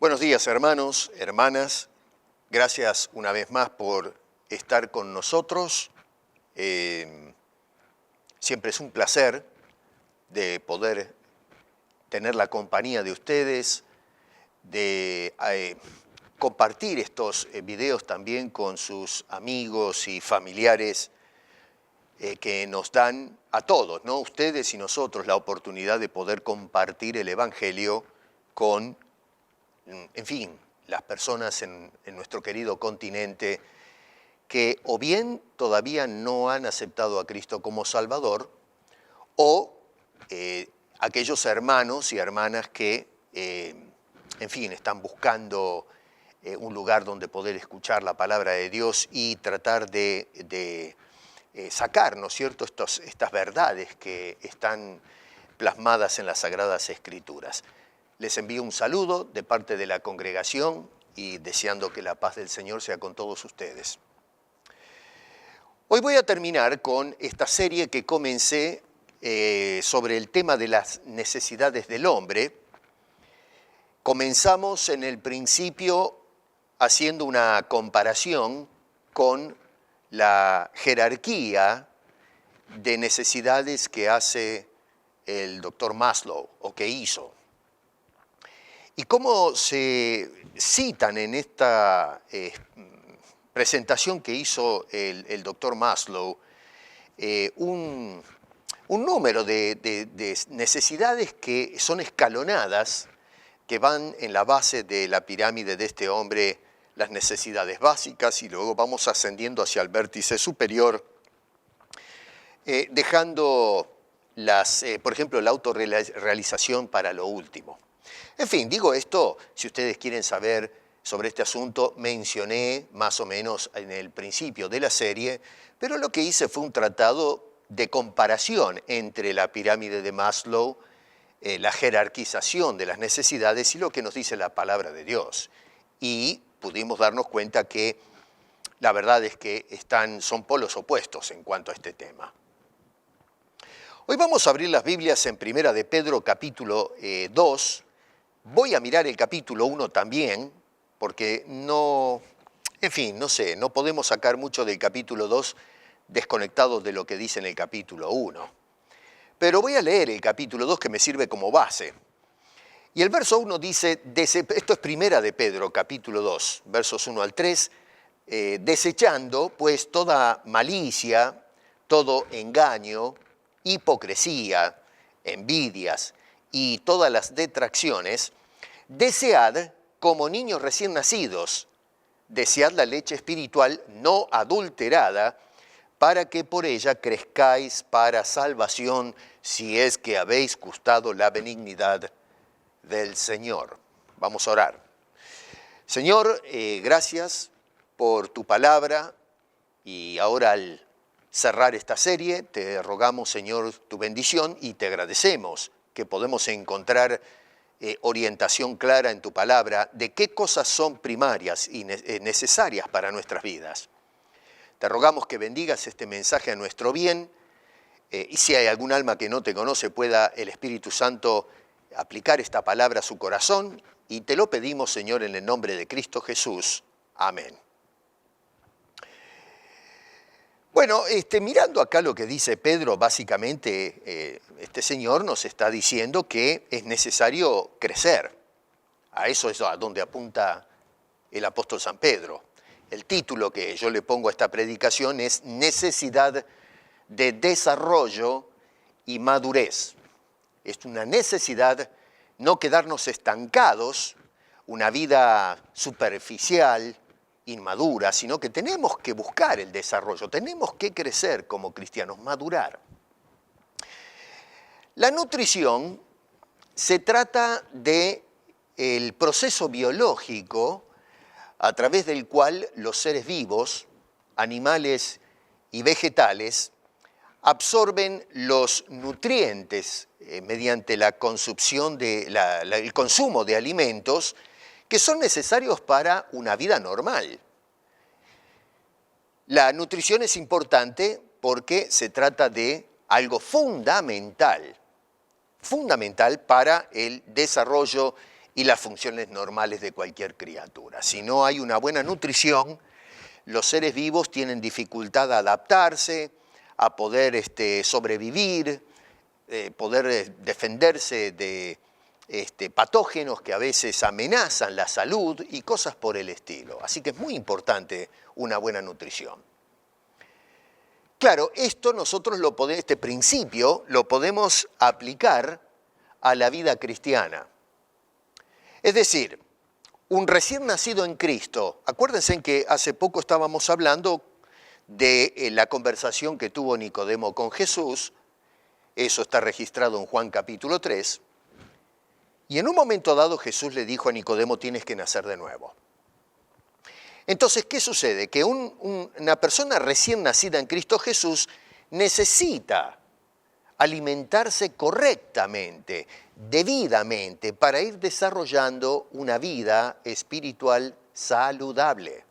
Buenos días, hermanos, hermanas. Gracias una vez más por estar con nosotros. Siempre es un placer de poder tener la compañía de ustedes, de compartir estos videos también con sus amigos y familiares que nos dan a todos, ¿no? Ustedes y nosotros, la oportunidad de poder compartir el Evangelio con, en fin, las personas en nuestro querido continente que o bien todavía no han aceptado a Cristo como Salvador, o aquellos hermanos y hermanas que, en fin, están buscando un lugar donde poder escuchar la palabra de Dios y tratar de sacar, ¿no es cierto?, estas verdades que están plasmadas en las Sagradas Escrituras. Les envío un saludo de parte de la congregación y deseando que la paz del Señor sea con todos ustedes. Hoy voy a terminar con esta serie que comencé sobre el tema de las necesidades del hombre. Comenzamos en el principio haciendo una comparación con la jerarquía de necesidades que hace el doctor Maslow, o que hizo. Y cómo se citan en esta presentación que hizo el doctor Maslow un número de necesidades que son escalonadas, que van en la base de la pirámide de este hombre, las necesidades básicas, y luego vamos ascendiendo hacia el vértice superior, dejando por ejemplo, la autorrealización para lo último. En fin, digo esto, si ustedes quieren saber sobre este asunto, mencioné más o menos en el principio de la serie, pero lo que hice fue un tratado de comparación entre la pirámide de Maslow, la jerarquización de las necesidades y lo que nos dice la palabra de Dios. Y pudimos darnos cuenta que la verdad es que son polos opuestos en cuanto a este tema. Hoy vamos a abrir las Biblias en Primera de Pedro, capítulo 2. Voy a mirar el capítulo 1 también, porque no podemos sacar mucho del capítulo 2 desconectados de lo que dice en el capítulo 1. Pero voy a leer el capítulo 2 que me sirve como base. Y el verso 1 dice, esto es Primera de Pedro, capítulo 2, versos 1 al 3, desechando pues toda malicia, todo engaño, hipocresía, envidias y todas las detracciones, desead como niños recién nacidos, desead la leche espiritual no adulterada, para que por ella crezcáis para salvación, si es que habéis gustado la benignidad del Señor. Vamos a orar. Señor, gracias por tu palabra, y ahora al cerrar esta serie te rogamos, Señor, tu bendición, y te agradecemos que podemos encontrar orientación clara en tu palabra de qué cosas son primarias y necesarias para nuestras vidas. Te rogamos que bendigas este mensaje a nuestro bien, y si hay algún alma que no te conoce, pueda el Espíritu Santo aplicar esta palabra a su corazón, y te lo pedimos, Señor, en el nombre de Cristo Jesús. Amén. Bueno, mirando acá lo que dice Pedro, básicamente este señor nos está diciendo que es necesario crecer. A eso es a donde apunta el apóstol San Pedro. El título que yo le pongo a esta predicación es Necesidad de desarrollo y madurez. Es una necesidad no quedarnos estancados, una vida superficial, inmadura, sino que tenemos que buscar el desarrollo, tenemos que crecer como cristianos, madurar. La nutrición se trata de el proceso biológico a través del cual los seres vivos, animales y vegetales, absorben los nutrientes mediante la consumo de alimentos que son necesarios para una vida normal. La nutrición es importante porque se trata de algo fundamental para el desarrollo y las funciones normales de cualquier criatura. Si no hay una buena nutrición, los seres vivos tienen dificultad a adaptarse, a poder sobrevivir, poder defenderse de patógenos que a veces amenazan la salud y cosas por el estilo. Así que es muy importante una buena nutrición. Claro, este principio lo podemos aplicar a la vida cristiana. Es decir, un recién nacido en Cristo, acuérdense que hace poco estábamos hablando de la conversación que tuvo Nicodemo con Jesús, eso está registrado en Juan capítulo 3, y en un momento dado Jesús le dijo a Nicodemo, tienes que nacer de nuevo. Entonces, ¿qué sucede? Que una persona recién nacida en Cristo Jesús necesita alimentarse correctamente, debidamente, para ir desarrollando una vida espiritual saludable,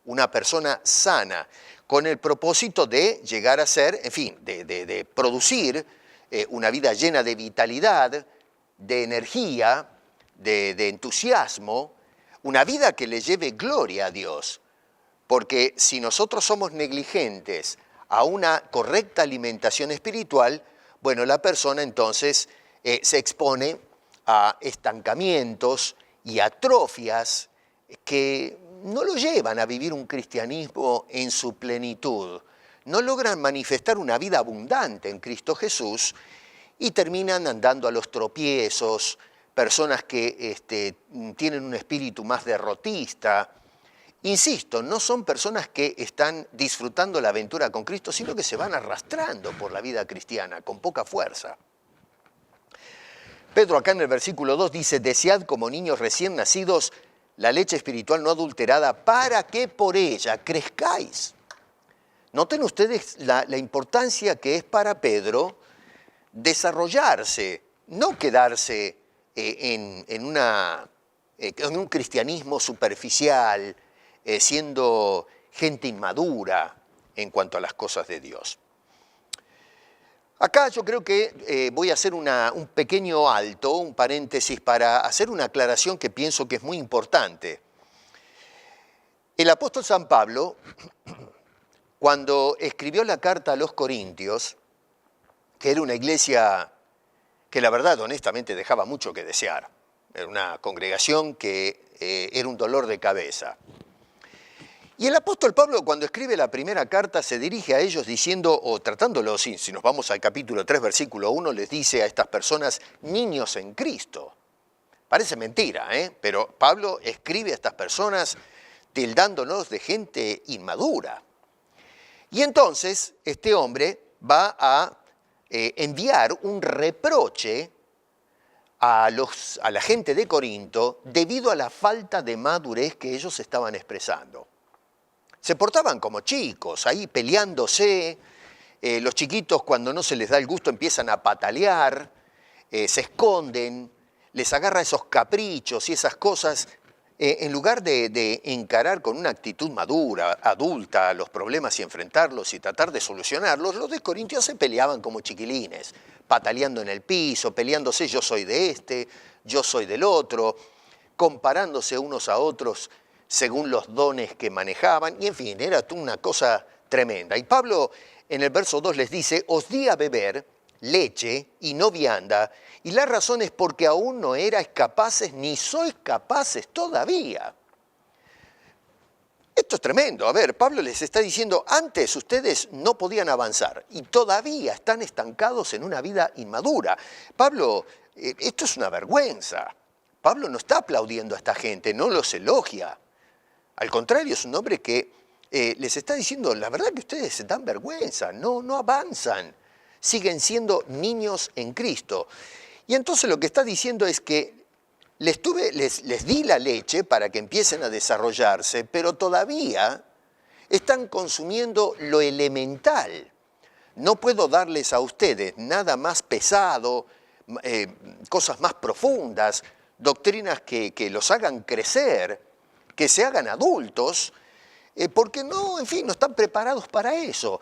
una persona sana, con el propósito de llegar a ser, en fin, de producir una vida llena de vitalidad, de energía, de entusiasmo, una vida que le lleve gloria a Dios. Porque si nosotros somos negligentes a una correcta alimentación espiritual, bueno, la persona entonces se expone a estancamientos y atrofias que no lo llevan a vivir un cristianismo en su plenitud, no logran manifestar una vida abundante en Cristo Jesús y terminan andando a los tropiezos, personas que tienen un espíritu más derrotista. Insisto, no son personas que están disfrutando la aventura con Cristo, sino que se van arrastrando por la vida cristiana con poca fuerza. Pedro acá en el versículo 2 dice, desead como niños recién nacidos la leche espiritual no adulterada para que por ella crezcáis. Noten ustedes la importancia que es para Pedro desarrollarse, no quedarse en un cristianismo superficial, siendo gente inmadura en cuanto a las cosas de Dios. Acá yo creo que voy a hacer un pequeño alto, un paréntesis, para hacer una aclaración que pienso que es muy importante. El apóstol San Pablo, cuando escribió la carta a los Corintios, que era una iglesia que la verdad honestamente dejaba mucho que desear, era una congregación que era un dolor de cabeza. Y el apóstol Pablo, cuando escribe la primera carta, se dirige a ellos diciendo, o tratándolos, si nos vamos al capítulo 3, versículo 1, les dice a estas personas, niños en Cristo. Parece mentira, pero Pablo escribe a estas personas tildándonos de gente inmadura. Y entonces este hombre va a enviar un reproche a la gente de Corinto debido a la falta de madurez que ellos estaban expresando. Se portaban como chicos, ahí peleándose, los chiquitos cuando no se les da el gusto empiezan a patalear, se esconden, les agarra esos caprichos y esas cosas, en lugar de encarar con una actitud madura, adulta, los problemas y enfrentarlos y tratar de solucionarlos, los de Corintios se peleaban como chiquilines, pataleando en el piso, peleándose yo soy de este, yo soy del otro, comparándose unos a otros según los dones que manejaban, y en fin, era una cosa tremenda. Y Pablo en el verso 2 les dice, os di a beber leche y no vianda, y la razón es porque aún no erais capaces ni sois capaces todavía. Esto es tremendo. A ver, Pablo les está diciendo, antes ustedes no podían avanzar y todavía están estancados en una vida inmadura. Pablo, esto es una vergüenza. Pablo no está aplaudiendo a esta gente, no los elogia. Al contrario, es un hombre que les está diciendo, la verdad que ustedes se dan vergüenza, no avanzan, siguen siendo niños en Cristo. Y entonces lo que está diciendo es que les di la leche para que empiecen a desarrollarse, pero todavía están consumiendo lo elemental. No puedo darles a ustedes nada más pesado, cosas más profundas, doctrinas que los hagan crecer, que se hagan adultos, porque no, en fin, no están preparados para eso.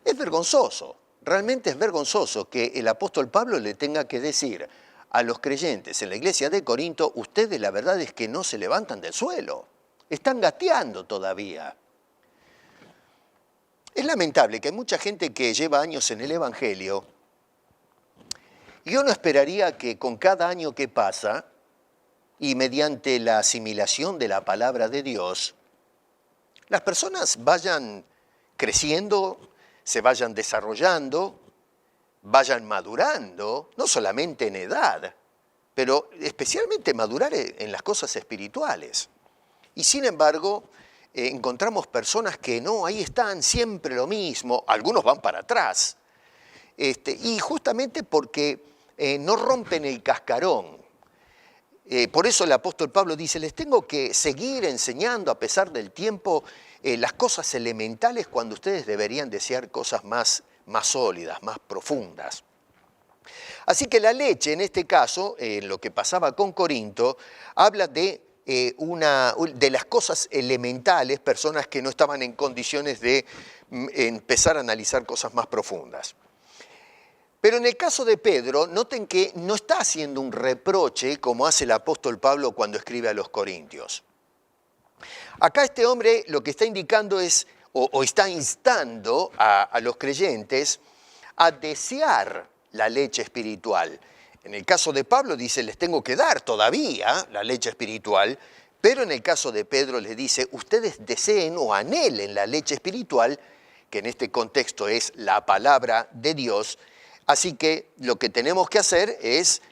Es vergonzoso, realmente es vergonzoso que el apóstol Pablo le tenga que decir a los creyentes en la iglesia de Corinto, ustedes la verdad es que no se levantan del suelo, están gateando todavía. Es lamentable que hay mucha gente que lleva años en el Evangelio y uno esperaría que con cada año que pasa y mediante la asimilación de la palabra de Dios, las personas vayan creciendo, se vayan desarrollando, vayan madurando, no solamente en edad, pero especialmente madurar en las cosas espirituales. Y sin embargo, encontramos personas que no, ahí están, siempre lo mismo, algunos van para atrás, y justamente porque no rompen el cascarón. Por eso el apóstol Pablo dice, les tengo que seguir enseñando a pesar del tiempo las cosas elementales cuando ustedes deberían desear cosas más sólidas, más profundas. Así que la leche, en este caso, lo que pasaba con Corinto, habla de las cosas elementales, personas que no estaban en condiciones de empezar a analizar cosas más profundas. Pero en el caso de Pedro, noten que no está haciendo un reproche como hace el apóstol Pablo cuando escribe a los Corintios. Acá este hombre lo que está indicando es, o está instando a los creyentes a desear la leche espiritual. En el caso de Pablo dice, les tengo que dar todavía la leche espiritual, pero en el caso de Pedro les dice, ustedes deseen o anhelen la leche espiritual, que en este contexto es la palabra de Dios. Así que lo que tenemos que hacer es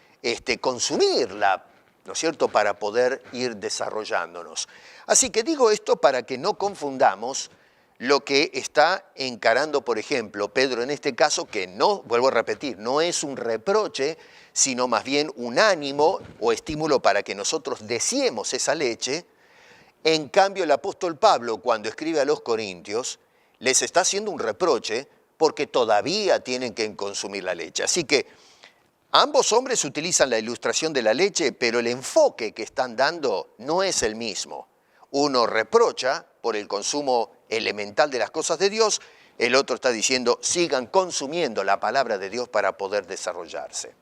consumirla, ¿no es cierto?, para poder ir desarrollándonos. Así que digo esto para que no confundamos lo que está encarando, por ejemplo, Pedro en este caso, que no, vuelvo a repetir, no es un reproche, sino más bien un ánimo o estímulo para que nosotros deseemos esa leche. En cambio, el apóstol Pablo, cuando escribe a los Corintios, les está haciendo un reproche porque todavía tienen que consumir la leche. Así que ambos hombres utilizan la ilustración de la leche, pero el enfoque que están dando no es el mismo. Uno reprocha por el consumo elemental de las cosas de Dios, el otro está diciendo, sigan consumiendo la palabra de Dios para poder desarrollarse.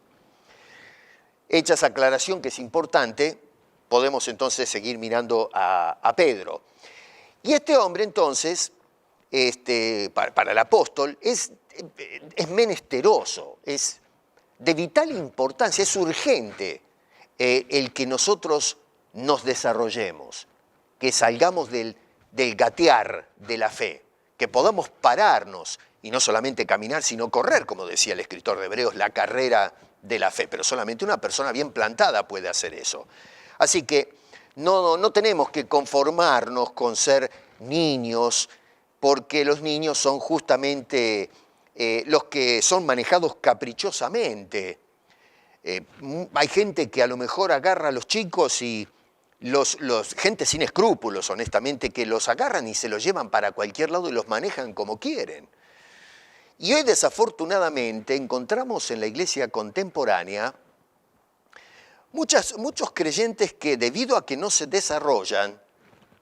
Hecha esa aclaración que es importante, podemos entonces seguir mirando a Pedro. Y este hombre entonces, para el apóstol, es menesteroso, es de vital importancia, es urgente el que nosotros nos desarrollemos, que salgamos del gatear de la fe, que podamos pararnos y no solamente caminar, sino correr, como decía el escritor de Hebreos, la carrera de la fe, pero solamente una persona bien plantada puede hacer eso. Así que no tenemos que conformarnos con ser niños, porque los niños son justamente los que son manejados caprichosamente. Hay gente que a lo mejor agarra a los chicos y gente sin escrúpulos, honestamente, que los agarran y se los llevan para cualquier lado y los manejan como quieren. Y hoy, desafortunadamente, encontramos en la iglesia contemporánea muchos creyentes que, debido a que no se desarrollan,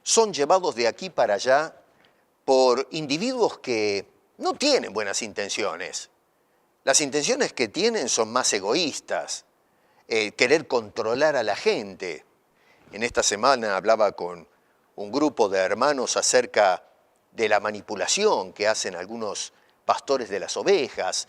son llevados de aquí para allá por individuos que no tienen buenas intenciones. Las intenciones que tienen son más egoístas, querer controlar a la gente. En esta semana hablaba con un grupo de hermanos acerca de la manipulación que hacen algunos pastores de las ovejas,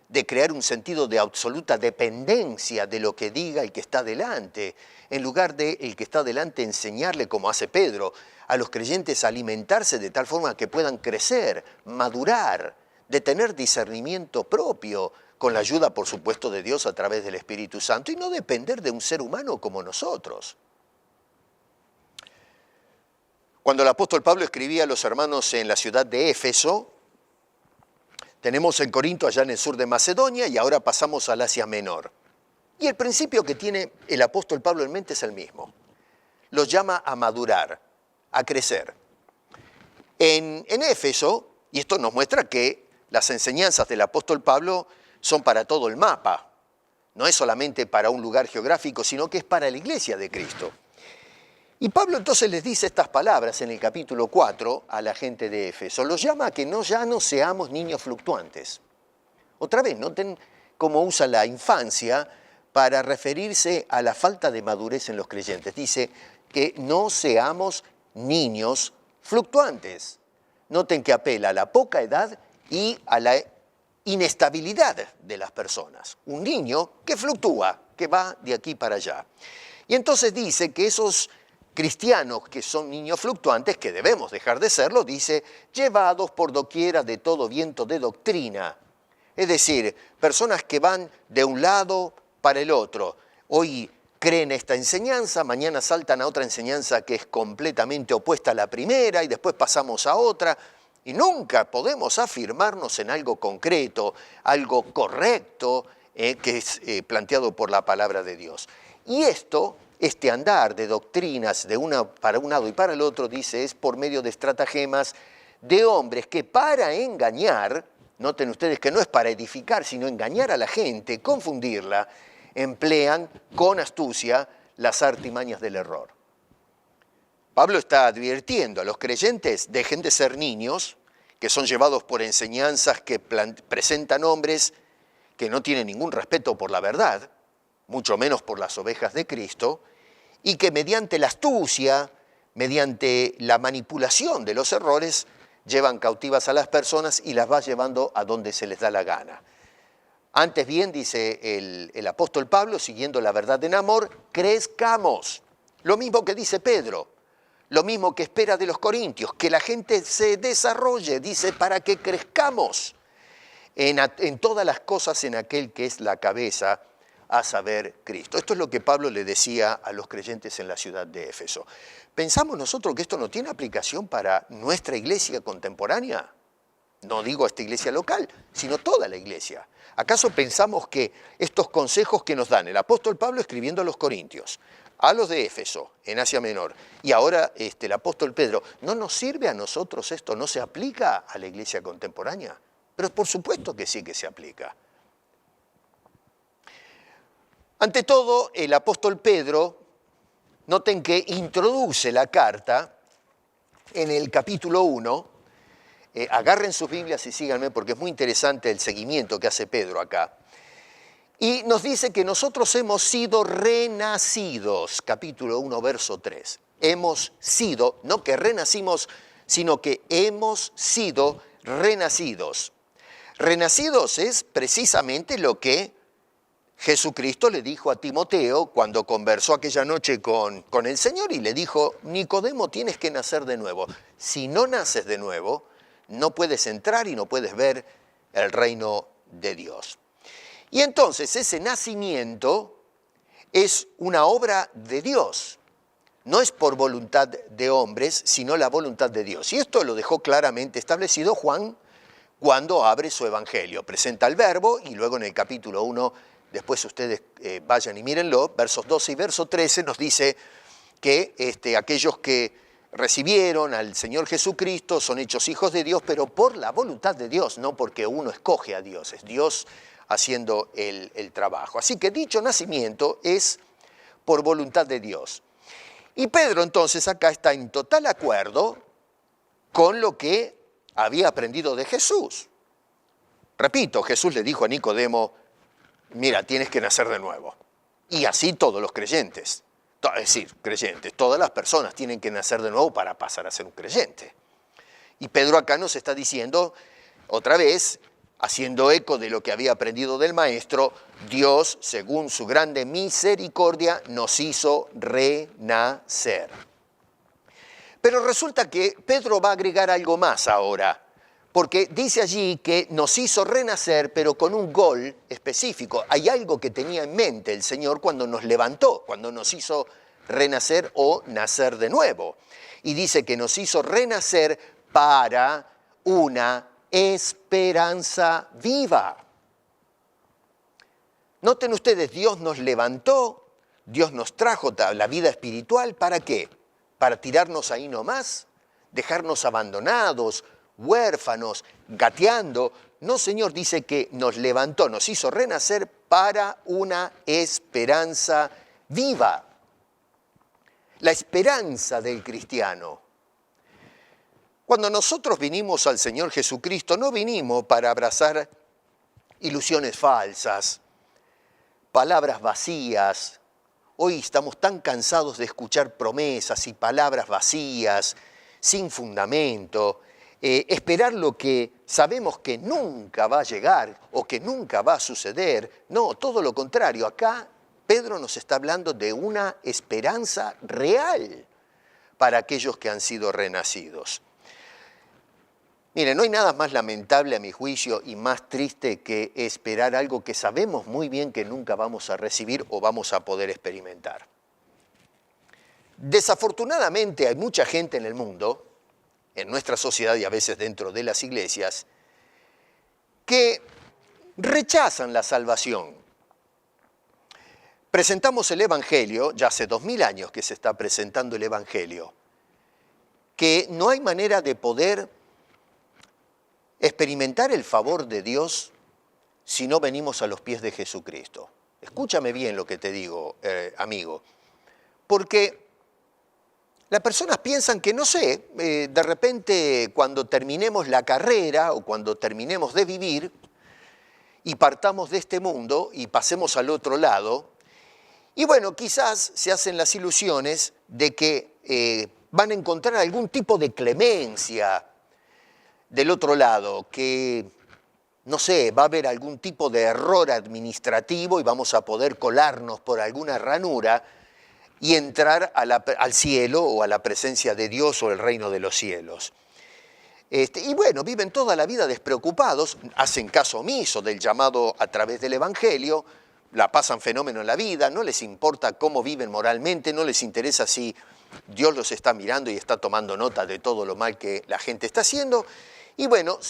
de crear un sentido de absoluta dependencia de lo que diga el que está delante, en lugar de el que está delante enseñarle, como hace Pedro, a los creyentes a alimentarse de tal forma que puedan crecer, madurar, de tener discernimiento propio, con la ayuda, por supuesto, de Dios a través del Espíritu Santo, y no depender de un ser humano como nosotros. Cuando el apóstol Pablo escribía a los hermanos en la ciudad de Éfeso, tenemos en Corinto, allá en el sur de Macedonia, y ahora pasamos al Asia Menor. Y el principio que tiene el apóstol Pablo en mente es el mismo. Los llama a madurar, a crecer. En Éfeso, y esto nos muestra que las enseñanzas del apóstol Pablo son para todo el mapa. No es solamente para un lugar geográfico, sino que es para la iglesia de Cristo. Y Pablo entonces les dice estas palabras en el capítulo 4 a la gente de Éfeso. Los llama a que ya no seamos niños fluctuantes. Otra vez, noten cómo usa la infancia para referirse a la falta de madurez en los creyentes. Dice que no seamos niños fluctuantes. Noten que apela a la poca edad y a la inestabilidad de las personas. Un niño que fluctúa, que va de aquí para allá. Y entonces dice que esos cristianos que son niños fluctuantes, que debemos dejar de serlo, dice, llevados por doquiera de todo viento de doctrina. Es decir, personas que van de un lado para el otro. Hoy creen esta enseñanza, mañana saltan a otra enseñanza que es completamente opuesta a la primera y después pasamos a otra. Y nunca podemos afirmarnos en algo concreto, algo correcto, que es planteado por la palabra de Dios. Y este andar de doctrinas para un lado y para el otro, dice, es por medio de estratagemas de hombres que para engañar, noten ustedes que no es para edificar, sino engañar a la gente, confundirla, emplean con astucia las artimañas del error. Pablo está advirtiendo a los creyentes, dejen de ser niños, que son llevados por enseñanzas que presentan hombres que no tienen ningún respeto por la verdad, mucho menos por las ovejas de Cristo, y que mediante la astucia, mediante la manipulación de los errores, llevan cautivas a las personas y las va llevando a donde se les da la gana. Antes bien, dice el apóstol Pablo, siguiendo la verdad en amor, crezcamos. Lo mismo que dice Pedro, lo mismo que espera de los corintios, que la gente se desarrolle, dice, para que crezcamos en todas las cosas en aquel que es la cabeza, a saber, Cristo. Esto es lo que Pablo le decía a los creyentes en la ciudad de Éfeso. ¿Pensamos nosotros que esto no tiene aplicación para nuestra iglesia contemporánea? No digo esta iglesia local, sino toda la iglesia. ¿Acaso pensamos que estos consejos que nos dan el apóstol Pablo escribiendo a los corintios, a los de Éfeso, en Asia Menor, y ahora el apóstol Pedro, no nos sirve a nosotros esto? ¿No se aplica a la iglesia contemporánea? Pero por supuesto que sí que se aplica. Ante todo, el apóstol Pedro, noten que introduce la carta en el capítulo 1. Agarren sus Biblias y síganme porque es muy interesante el seguimiento que hace Pedro acá. Y nos dice que nosotros hemos sido renacidos, capítulo 1, verso 3. Hemos sido, no que renacimos, sino que hemos sido renacidos. Renacidos es precisamente lo que Jesucristo le dijo a Timoteo cuando conversó aquella noche con el Señor y le dijo, Nicodemo, tienes que nacer de nuevo. Si no naces de nuevo, no puedes entrar y no puedes ver el reino de Dios. Y entonces ese nacimiento es una obra de Dios. No es por voluntad de hombres, sino la voluntad de Dios. Y esto lo dejó claramente establecido Juan cuando abre su evangelio. Presenta el verbo y luego en el capítulo 1, después ustedes vayan y mírenlo, versos 12 y verso 13 nos dice que aquellos que recibieron al Señor Jesucristo son hechos hijos de Dios, pero por la voluntad de Dios, no porque uno escoge a Dios, es Dios haciendo el trabajo. Así que dicho nacimiento es por voluntad de Dios. Y Pedro entonces acá está en total acuerdo con lo que había aprendido de Jesús. Repito, Jesús le dijo a Nicodemo, mira, tienes que nacer de nuevo. Y así todos los creyentes, es decir, creyentes, todas las personas tienen que nacer de nuevo para pasar a ser un creyente. Y Pedro acá nos está diciendo, otra vez, haciendo eco de lo que había aprendido del Maestro, Dios, según su grande misericordia, nos hizo renacer. Pero resulta que Pedro va a agregar algo más ahora, porque dice allí que nos hizo renacer, pero con un gol específico. Hay algo que tenía en mente el Señor cuando nos levantó, cuando nos hizo renacer o nacer de nuevo. Y dice que nos hizo renacer para una esperanza viva. Noten ustedes, Dios nos levantó, Dios nos trajo la vida espiritual, ¿para qué? ¿Para tirarnos ahí nomás? ¿Dejarnos abandonados, huérfanos, gateando? No, Señor, dice que nos levantó, nos hizo renacer para una esperanza viva. La esperanza del cristiano. Cuando nosotros vinimos al Señor Jesucristo, no vinimos para abrazar ilusiones falsas, palabras vacías. Hoy estamos tan cansados de escuchar promesas y palabras vacías, sin fundamento, esperar lo que sabemos que nunca va a llegar o que nunca va a suceder. No, todo lo contrario. Acá Pedro nos está hablando de una esperanza real para aquellos que han sido renacidos. Mire, no hay nada más lamentable a mi juicio y más triste que esperar algo que sabemos muy bien que nunca vamos a recibir o vamos a poder experimentar. Desafortunadamente hay mucha gente en el mundo, en nuestra sociedad y a veces dentro de las iglesias, que rechazan la salvación. Presentamos el Evangelio, ya hace 2000 años que se está presentando el Evangelio, que no hay manera de poder experimentar el favor de Dios si no venimos a los pies de Jesucristo. Escúchame bien lo que te digo, amigo, porque las personas piensan que, no sé, de repente cuando terminemos la carrera o cuando terminemos de vivir y partamos de este mundo y pasemos al otro lado, y bueno, quizás se hacen las ilusiones de que van a encontrar algún tipo de clemencia del otro lado, que, no sé, va a haber algún tipo de error administrativo y vamos a poder colarnos por alguna ranura y entrar al cielo o a la presencia de Dios o el reino de los cielos. Y bueno, viven toda la vida despreocupados, hacen caso omiso del llamado a través del Evangelio, la pasan fenómeno en la vida, no les importa cómo viven moralmente, no les interesa si Dios los está mirando y está tomando nota de todo lo mal que la gente está haciendo. Y bueno,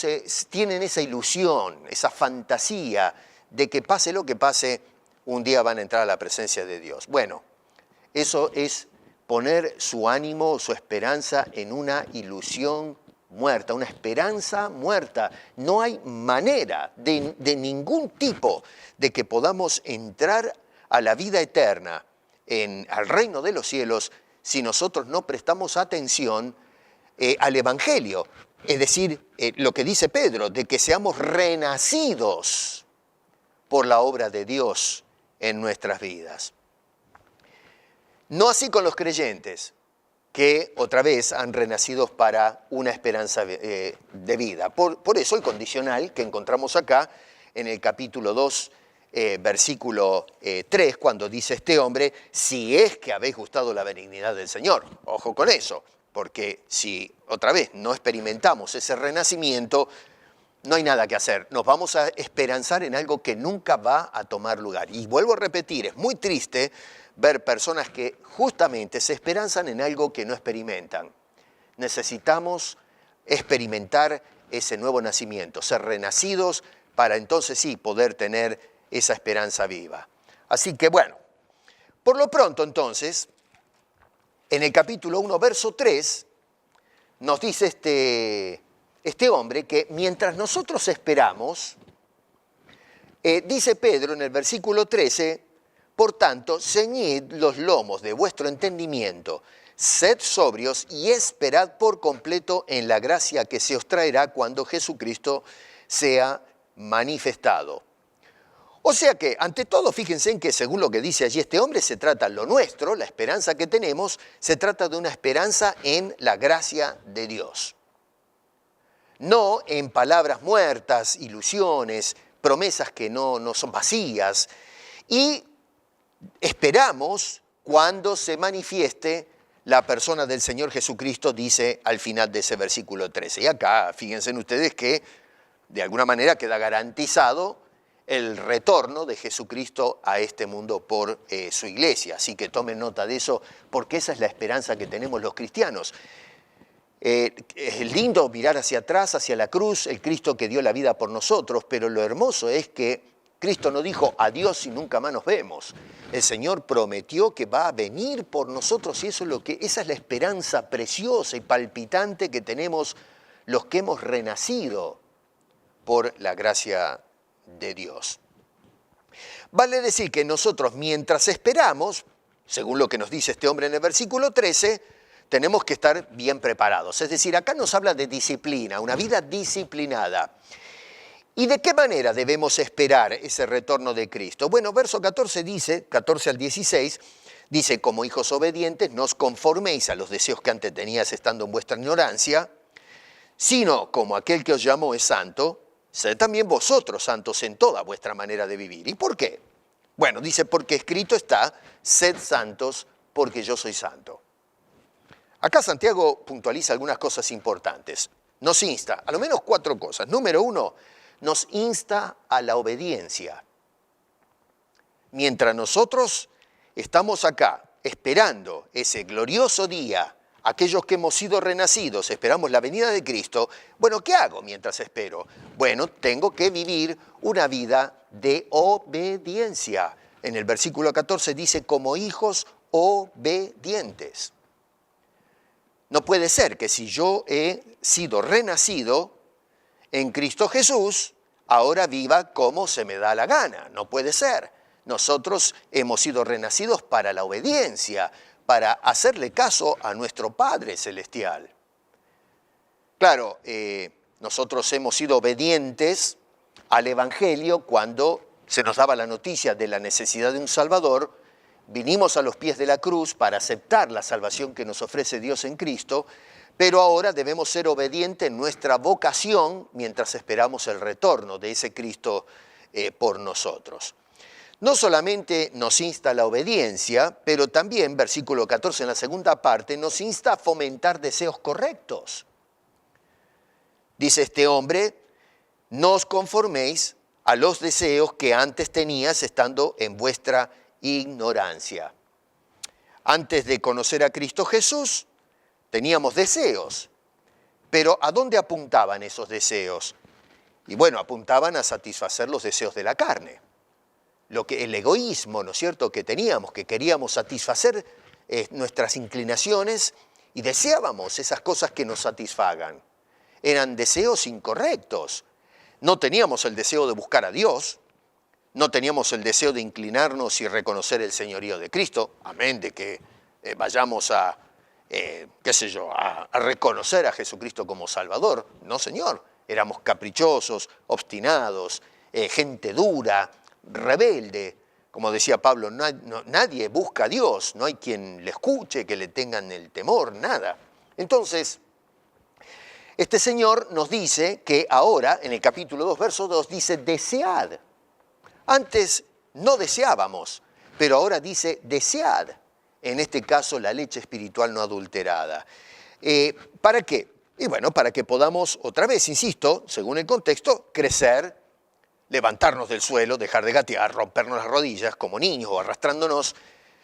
tienen esa ilusión, esa fantasía de que pase lo que pase, un día van a entrar a la presencia de Dios. Bueno, eso es poner su ánimo, su esperanza en una ilusión muerta, una esperanza muerta. No hay manera de ningún tipo de que podamos entrar a la vida eterna, al reino de los cielos, si nosotros no prestamos atención al Evangelio. Es decir, lo que dice Pedro, de que seamos renacidos por la obra de Dios en nuestras vidas. No así con los creyentes, que otra vez han renacido para una esperanza de vida. Por eso el condicional que encontramos acá en el capítulo 2, versículo 3, cuando dice este hombre, si es que habéis gustado la benignidad del Señor. Ojo con eso. Porque si otra vez no experimentamos ese renacimiento, no hay nada que hacer. Nos vamos a esperanzar en algo que nunca va a tomar lugar. Y vuelvo a repetir, es muy triste ver personas que justamente se esperanzan en algo que no experimentan. Necesitamos experimentar ese nuevo nacimiento, ser renacidos para entonces sí poder tener esa esperanza viva. Así que bueno, por lo pronto entonces, en el capítulo 1, verso 3, nos dice este hombre que mientras nosotros esperamos, dice Pedro en el versículo 13, por tanto, ceñid los lomos de vuestro entendimiento, sed sobrios y esperad por completo en la gracia que se os traerá cuando Jesucristo sea manifestado. O sea que, ante todo, fíjense en que según lo que dice allí este hombre, se trata lo nuestro, la esperanza que tenemos, se trata de una esperanza en la gracia de Dios. No en palabras muertas, ilusiones, promesas que no son vacías. Y esperamos cuando se manifieste la persona del Señor Jesucristo, dice al final de ese versículo 13. Y acá, fíjense ustedes que de alguna manera queda garantizado el retorno de Jesucristo a este mundo por su iglesia. Así que tomen nota de eso, porque esa es la esperanza que tenemos los cristianos. Es lindo mirar hacia atrás, hacia la cruz, el Cristo que dio la vida por nosotros, pero lo hermoso es que Cristo no dijo adiós y nunca más nos vemos. El Señor prometió que va a venir por nosotros y eso es esa es la esperanza preciosa y palpitante que tenemos los que hemos renacido por la gracia de Dios. Vale decir que nosotros mientras esperamos, según lo que nos dice este hombre en el versículo 13, tenemos que estar bien preparados. Es decir, acá nos habla de disciplina, una vida disciplinada. ¿Y de qué manera debemos esperar ese retorno de Cristo? Bueno, verso 14 dice, 14 al 16, dice, como hijos obedientes, no os conforméis a los deseos que antes tenías estando en vuestra ignorancia, sino como aquel que os llamó es santo, sed también vosotros santos en toda vuestra manera de vivir. ¿Y por qué? Bueno, dice, porque escrito está, sed santos porque yo soy santo. Acá Santiago puntualiza algunas cosas importantes. Nos insta, a lo menos 4 cosas. Número 1, nos insta a la obediencia. Mientras nosotros estamos acá esperando ese glorioso día, aquellos que hemos sido renacidos, esperamos la venida de Cristo, bueno, ¿qué hago mientras espero? Bueno, tengo que vivir una vida de obediencia. En el versículo 14 dice, como hijos obedientes. No puede ser que si yo he sido renacido en Cristo Jesús, ahora viva como se me da la gana. No puede ser. Nosotros hemos sido renacidos para la obediencia, para hacerle caso a nuestro Padre Celestial. Claro, nosotros hemos sido obedientes al Evangelio cuando se nos daba la noticia de la necesidad de un Salvador. Vinimos a los pies de la cruz para aceptar la salvación que nos ofrece Dios en Cristo, pero ahora debemos ser obedientes en nuestra vocación mientras esperamos el retorno de ese Cristo por nosotros. No solamente nos insta a la obediencia, pero también, versículo 14 en la segunda parte, nos insta a fomentar deseos correctos. Dice este hombre, no os conforméis a los deseos que antes tenías estando en vuestra ignorancia. Antes de conocer a Cristo Jesús, teníamos deseos, pero ¿a dónde apuntaban esos deseos? Y bueno, apuntaban a satisfacer los deseos de la carne. El egoísmo, ¿no es cierto?, que teníamos, que queríamos satisfacer nuestras inclinaciones y deseábamos esas cosas que nos satisfagan. Eran deseos incorrectos. No teníamos el deseo de buscar a Dios, no teníamos el deseo de inclinarnos y reconocer el señorío de Cristo, amén de que vayamos a reconocer a Jesucristo como Salvador. No, Señor, éramos caprichosos, obstinados, gente dura, rebelde. Como decía Pablo, nadie busca a Dios, no hay quien le escuche, que le tengan el temor, nada. Entonces, este Señor nos dice que ahora, en el capítulo 2, verso 2, dice, desead. Antes no deseábamos, pero ahora dice, desead. En este caso, la leche espiritual no adulterada. ¿Para qué? Y bueno, para que podamos, otra vez, insisto, según el contexto, crecer, levantarnos del suelo, dejar de gatear, rompernos las rodillas como niños o arrastrándonos,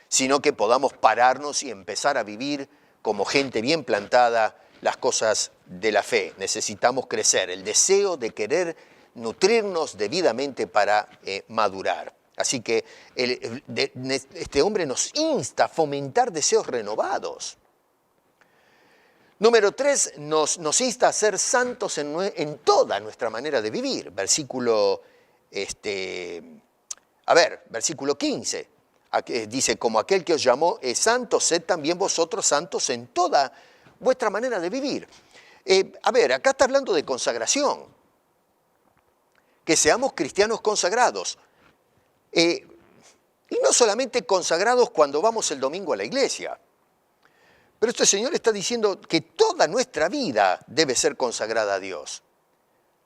sino que podamos pararnos y empezar a vivir como gente bien plantada las cosas de la fe. Necesitamos crecer, el deseo de querer nutrirnos debidamente para madurar. Así que este hombre nos insta a fomentar deseos renovados. Número 3, nos insta a ser santos en toda nuestra manera de vivir. Versículo 15. Dice, como aquel que os llamó es santo, sed también vosotros santos en toda vuestra manera de vivir. Acá está hablando de consagración. Que seamos cristianos consagrados. Y no solamente consagrados cuando vamos el domingo a la iglesia. Pero este Señor está diciendo que toda nuestra vida debe ser consagrada a Dios.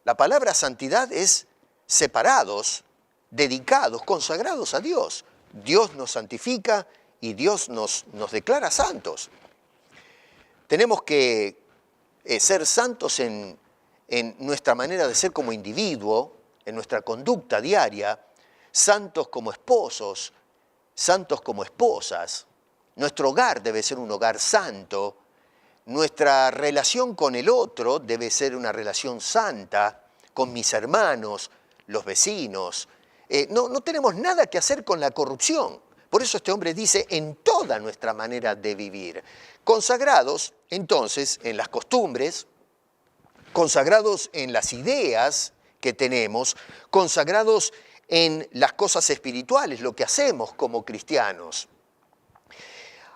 La palabra santidad es separados, dedicados, consagrados a Dios. Dios nos santifica y Dios nos declara santos. Tenemos que ser santos en nuestra manera de ser como individuo, en nuestra conducta diaria, santos como esposos, santos como esposas. Nuestro hogar debe ser un hogar santo. Nuestra relación con el otro debe ser una relación santa, con mis hermanos, los vecinos. No tenemos nada que hacer con la corrupción. Por eso este hombre dice, en toda nuestra manera de vivir. Consagrados, entonces, en las costumbres, consagrados en las ideas que tenemos, consagrados en las cosas espirituales, lo que hacemos como cristianos.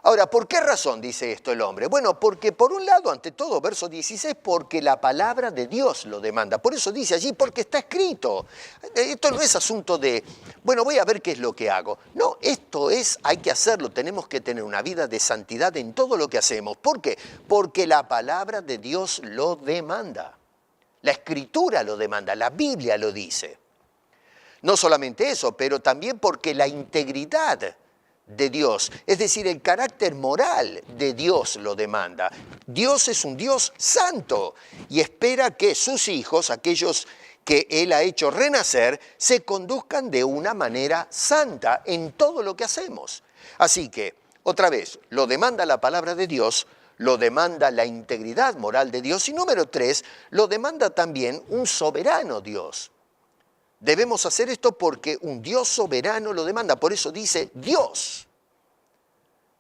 Ahora, ¿por qué razón dice esto el hombre? Bueno, porque por un lado, ante todo, verso 16, porque la palabra de Dios lo demanda. Por eso dice allí, porque está escrito. Esto no es asunto de, bueno, voy a ver qué es lo que hago. No, esto es, hay que hacerlo. Tenemos que tener una vida de santidad en todo lo que hacemos. ¿Por qué? Porque la palabra de Dios lo demanda. La Escritura lo demanda, la Biblia lo dice. No solamente eso, pero también porque la integridad de Dios, es decir, el carácter moral de Dios lo demanda. Dios es un Dios santo y espera que sus hijos, aquellos que Él ha hecho renacer, se conduzcan de una manera santa en todo lo que hacemos. Así que, otra vez, lo demanda la palabra de Dios, lo demanda la integridad moral de Dios y número 3, lo demanda también un soberano Dios. Debemos hacer esto porque un Dios soberano lo demanda, por eso dice Dios.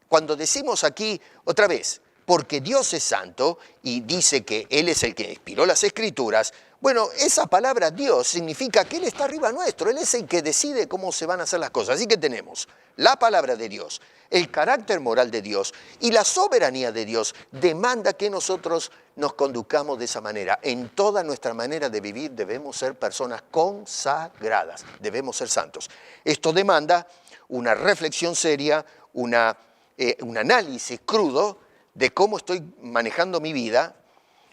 Cuando decimos aquí, otra vez, porque Dios es santo y dice que Él es el que inspiró las Escrituras, bueno, esa palabra Dios significa que Él está arriba nuestro, Él es el que decide cómo se van a hacer las cosas. Así que tenemos la palabra de Dios, el carácter moral de Dios y la soberanía de Dios demanda que nosotros nos conduzcamos de esa manera. En toda nuestra manera de vivir debemos ser personas consagradas, debemos ser santos. Esto demanda una reflexión seria, un análisis crudo de cómo estoy manejando mi vida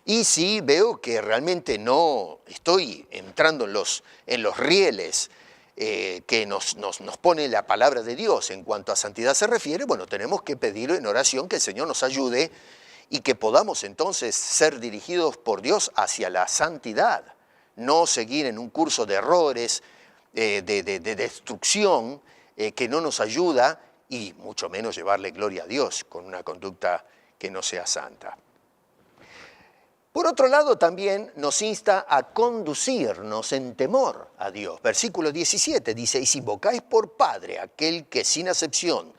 y si veo que realmente no estoy entrando en los rieles que nos pone la palabra de Dios en cuanto a santidad se refiere, bueno, tenemos que pedir en oración que el Señor nos ayude y que podamos entonces ser dirigidos por Dios hacia la santidad, no seguir en un curso de errores, de destrucción que no nos ayuda y mucho menos llevarle gloria a Dios con una conducta que no sea santa. Por otro lado, también nos insta a conducirnos en temor a Dios. Versículo 17 dice, y si invocáis por Padre aquel que sin acepción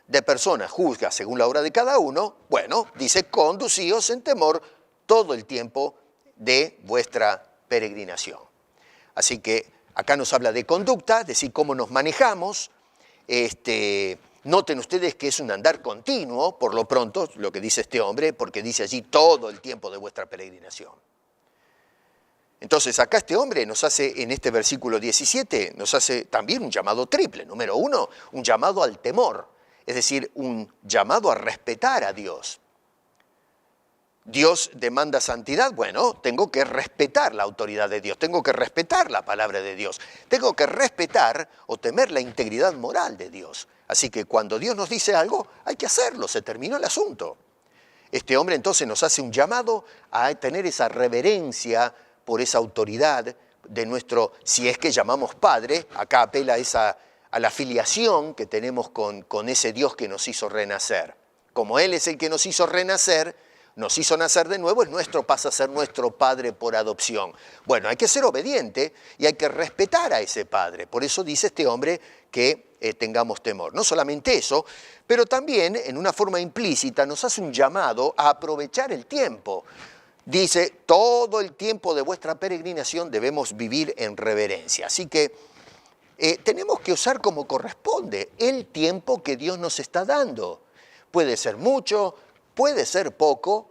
de personas juzga según la obra de cada uno, bueno, dice, conducíos en temor todo el tiempo de vuestra peregrinación. Así que acá nos habla de conducta, es decir, cómo nos manejamos. Noten ustedes que es un andar continuo, por lo pronto, lo que dice este hombre, porque dice allí todo el tiempo de vuestra peregrinación. Entonces, acá este hombre nos hace, en este versículo 17, nos hace también un llamado triple. Número 1, un llamado al temor, es decir, un llamado a respetar a Dios. Dios demanda santidad, bueno, tengo que respetar la autoridad de Dios, tengo que respetar la palabra de Dios, tengo que respetar o temer la integridad moral de Dios. Así que cuando Dios nos dice algo, hay que hacerlo, se terminó el asunto. Este hombre entonces nos hace un llamado a tener esa reverencia por esa autoridad de nuestro, si es que llamamos Padre, acá apela a la filiación que tenemos con ese Dios que nos hizo renacer. Como Él es el que nos hizo renacer, nos hizo nacer de nuevo, pasa a ser nuestro Padre por adopción. Bueno, hay que ser obediente y hay que respetar a ese Padre. Por eso dice este hombre que tengamos temor. No solamente eso, pero también en una forma implícita nos hace un llamado a aprovechar el tiempo. Dice, todo el tiempo de vuestra peregrinación debemos vivir en reverencia. Así que tenemos que usar como corresponde el tiempo que Dios nos está dando. Puede ser mucho, puede ser poco,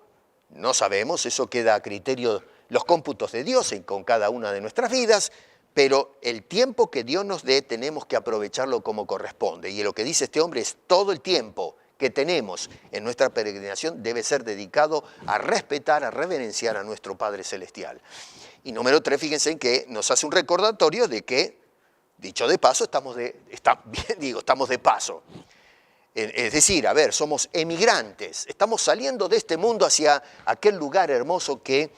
no sabemos, eso queda a criterio los cómputos de Dios con cada una de nuestras vidas, pero el tiempo que Dios nos dé tenemos que aprovecharlo como corresponde. Y lo que dice este hombre es todo el tiempo que tenemos en nuestra peregrinación debe ser dedicado a respetar, a reverenciar a nuestro Padre Celestial. Y número 3, fíjense en que nos hace un recordatorio de que, dicho de paso, estamos de paso. Es decir, a ver, somos emigrantes, estamos saliendo de este mundo hacia aquel lugar hermoso que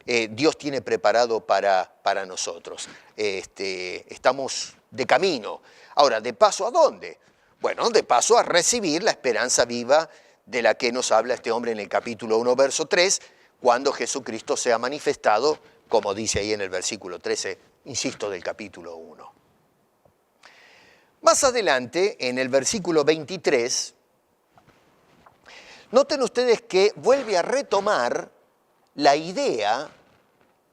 Dios tiene preparado para nosotros. Estamos de camino. Ahora, ¿de paso a dónde? Bueno, de paso a recibir la esperanza viva de la que nos habla este hombre en el capítulo 1, verso 3, cuando Jesucristo sea manifestado, como dice ahí en el versículo 13, insisto, del capítulo 1. Más adelante, en el versículo 23, noten ustedes que vuelve a retomar la idea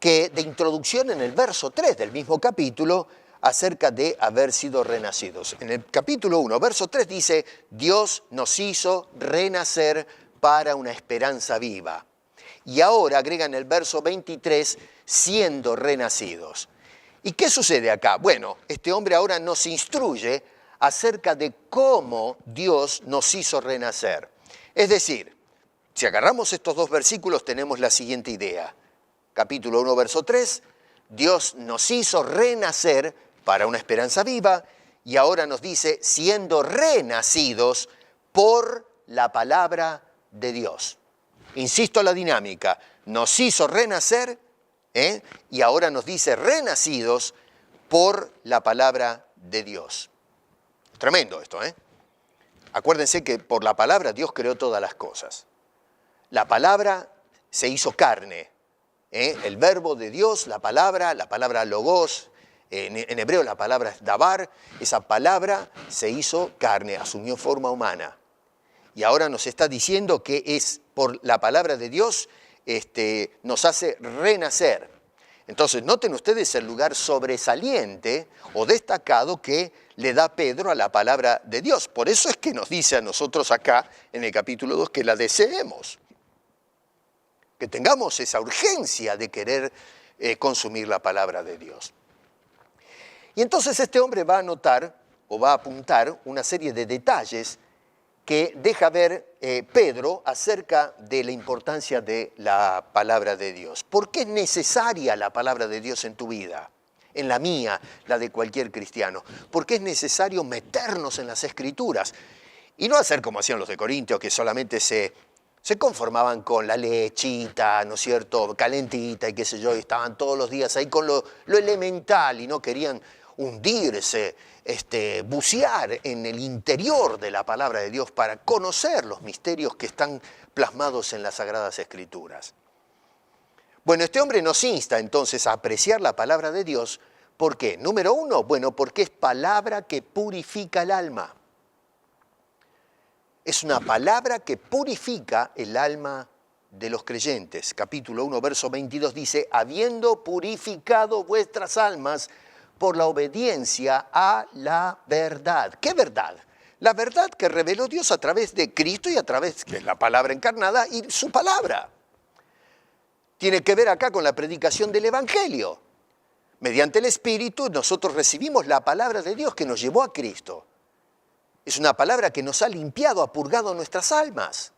de introducción en el verso 3 del mismo capítulo acerca de haber sido renacidos. En el capítulo 1, verso 3 dice, Dios nos hizo renacer para una esperanza viva. Y ahora agrega en el verso 23, siendo renacidos. ¿Y qué sucede acá? Bueno, este hombre ahora nos instruye acerca de cómo Dios nos hizo renacer. Es decir, si agarramos estos dos versículos tenemos la siguiente idea. Capítulo 1, verso 3, Dios nos hizo renacer para una esperanza viva y ahora nos dice, siendo renacidos por la palabra de Dios. Insisto en la dinámica, nos hizo renacer y ahora nos dice renacidos por la palabra de Dios. Tremendo esto, ¿eh? Acuérdense que por la palabra Dios creó todas las cosas. La palabra se hizo carne. El verbo de Dios, la palabra logos, en hebreo la palabra es dabar, esa palabra se hizo carne, asumió forma humana. Y ahora nos está diciendo que es por la palabra de Dios nos hace renacer. Entonces, noten ustedes el lugar sobresaliente o destacado que le da Pedro a la palabra de Dios. Por eso es que nos dice a nosotros acá, en el capítulo 2, que la deseemos. Que tengamos esa urgencia de querer consumir la palabra de Dios. Y entonces este hombre va a anotar o va a apuntar una serie de detalles que deja ver Pedro acerca de la importancia de la palabra de Dios. ¿Por qué es necesaria la palabra de Dios en tu vida? En la mía, la de cualquier cristiano. ¿Por qué es necesario meternos en las Escrituras? Y no hacer como hacían los de Corintios, que solamente se conformaban con la lechita, ¿no es cierto?, calentita y qué sé yo, y estaban todos los días ahí con lo elemental y no querían hundirse, bucear en el interior de la palabra de Dios para conocer los misterios que están plasmados en las Sagradas Escrituras. Bueno, este hombre nos insta entonces a apreciar la palabra de Dios. ¿Por qué? Número uno, bueno, porque es palabra que purifica el alma. Es una palabra que purifica el alma de los creyentes. Capítulo 1, verso 22 dice, habiendo purificado vuestras almas por la obediencia a la verdad. ¿Qué verdad? La verdad que reveló Dios a través de Cristo y a través de la palabra encarnada y su palabra. Tiene que ver acá con la predicación del Evangelio. Mediante el Espíritu nosotros recibimos la palabra de Dios que nos llevó a Cristo. Es una palabra que nos ha limpiado, ha purgado nuestras almas.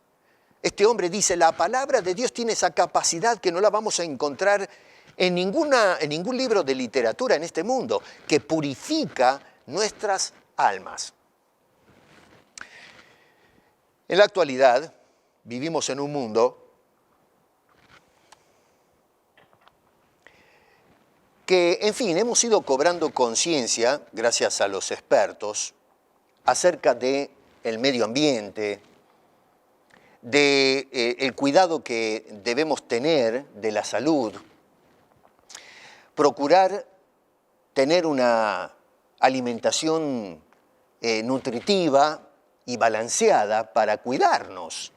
Este hombre dice, la palabra de Dios tiene esa capacidad que no la vamos a encontrar en ningún libro de literatura en este mundo, que purifica nuestras almas. En la actualidad vivimos en un mundo que, en fin, hemos ido cobrando conciencia, gracias a los expertos, acerca del medio ambiente, del cuidado que debemos tener de la salud, procurar tener una alimentación nutritiva y balanceada para cuidarnos.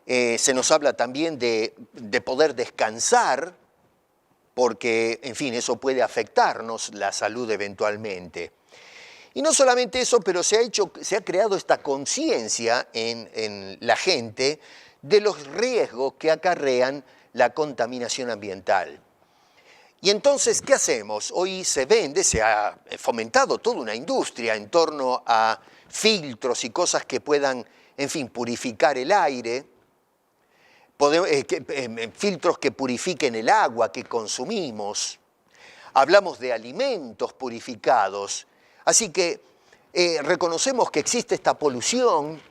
Se nos habla también de poder descansar, porque, en fin, eso puede afectarnos la salud eventualmente. Y no solamente eso, pero se ha creado esta conciencia en la gente de los riesgos que acarrean la contaminación ambiental. Y entonces, ¿qué hacemos? Hoy se ha fomentado toda una industria en torno a filtros y cosas que puedan, en fin, purificar el aire, filtros que purifiquen el agua que consumimos. Hablamos de alimentos purificados. Así que reconocemos que existe esta polución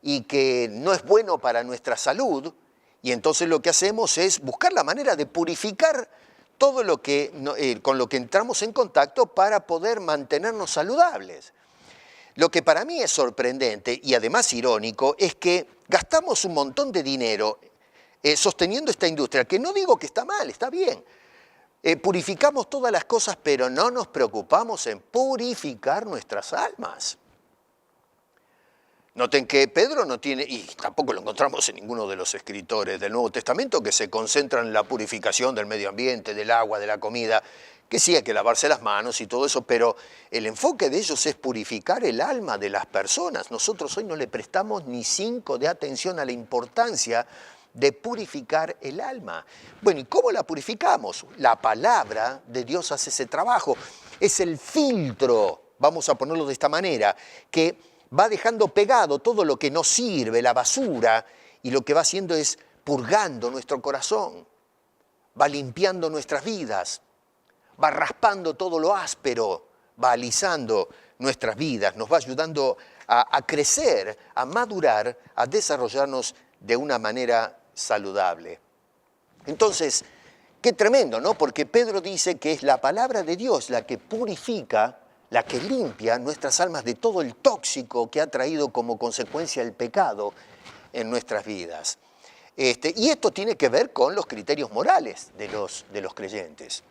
y que no es bueno para nuestra salud Y entonces lo que hacemos es buscar la manera de purificar todo lo que, con lo que entramos en contacto para poder mantenernos saludables. Lo que para mí es sorprendente y además irónico es que gastamos un montón de dinero sosteniendo esta industria, que no digo que está mal, está bien. Purificamos todas las cosas, pero no nos preocupamos en purificar nuestras almas. Noten que Pedro no tiene, y tampoco lo encontramos en ninguno de los escritores del Nuevo Testamento, que se concentran en la purificación del medio ambiente, del agua, de la comida, que sí hay que lavarse las manos y todo eso, pero el enfoque de ellos es purificar el alma de las personas. Nosotros hoy no le prestamos ni 5 de atención a la importancia de purificar el alma. Bueno, ¿y cómo la purificamos? La palabra de Dios hace ese trabajo. Es el filtro, vamos a ponerlo de esta manera, que va dejando pegado todo lo que no sirve, la basura, y lo que va haciendo es purgando nuestro corazón, va limpiando nuestras vidas, va raspando todo lo áspero, va alisando nuestras vidas, nos va ayudando a crecer, a madurar, a desarrollarnos de una manera saludable. Entonces, qué tremendo, ¿no? Porque Pedro dice que es la palabra de Dios la que purifica, la que limpia nuestras almas de todo el tóxico que ha traído como consecuencia el pecado en nuestras vidas. Y esto tiene que ver con los criterios morales de los creyentes.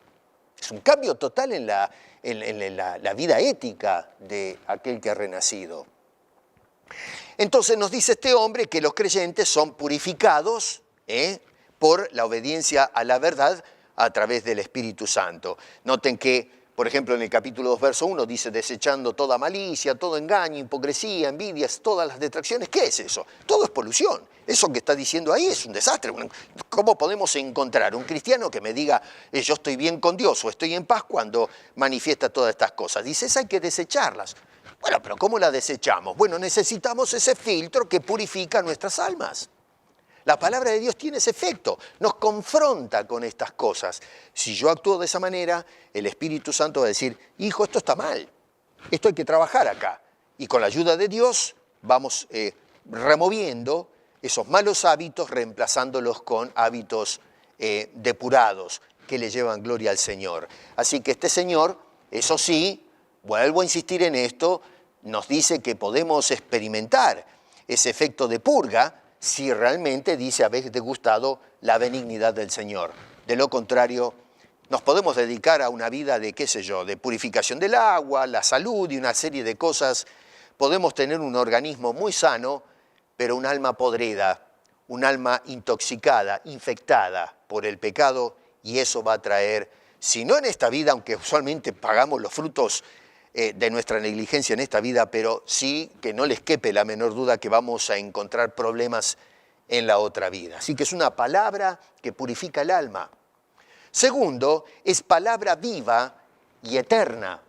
Es un cambio total en la vida ética de aquel que ha renacido. Entonces nos dice este hombre que los creyentes son purificados por la obediencia a la verdad a través del Espíritu Santo. Noten que, por ejemplo, en el capítulo 2, verso 1, dice, desechando toda malicia, todo engaño, hipocresía, envidias, todas las detracciones. ¿Qué es eso? Todo es polución. Eso que está diciendo ahí es un desastre. ¿Cómo podemos encontrar un cristiano que me diga, yo estoy bien con Dios o estoy en paz cuando manifiesta todas estas cosas? Dices, hay que desecharlas. Bueno, pero ¿cómo las desechamos? Bueno, necesitamos ese filtro que purifica nuestras almas. La palabra de Dios tiene ese efecto, nos confronta con estas cosas. Si yo actúo de esa manera, el Espíritu Santo va a decir, hijo, esto está mal, esto hay que trabajar acá. Y con la ayuda de Dios vamos removiendo esos malos hábitos, reemplazándolos con hábitos depurados que le llevan gloria al Señor. Así que este Señor, eso sí, vuelvo a insistir en esto, nos dice que podemos experimentar ese efecto de purga, si realmente dice habéis degustado la benignidad del Señor. De lo contrario, nos podemos dedicar a una vida de, qué sé yo, de purificación del agua, la salud y una serie de cosas. Podemos tener un organismo muy sano, pero un alma podrida, un alma intoxicada, infectada por el pecado, y eso va a traer, si no en esta vida, aunque usualmente pagamos los frutos de nuestra negligencia en esta vida, pero sí que no les quepe la menor duda que vamos a encontrar problemas en la otra vida. Así que es una palabra que purifica el alma. Segundo, es palabra viva y eterna.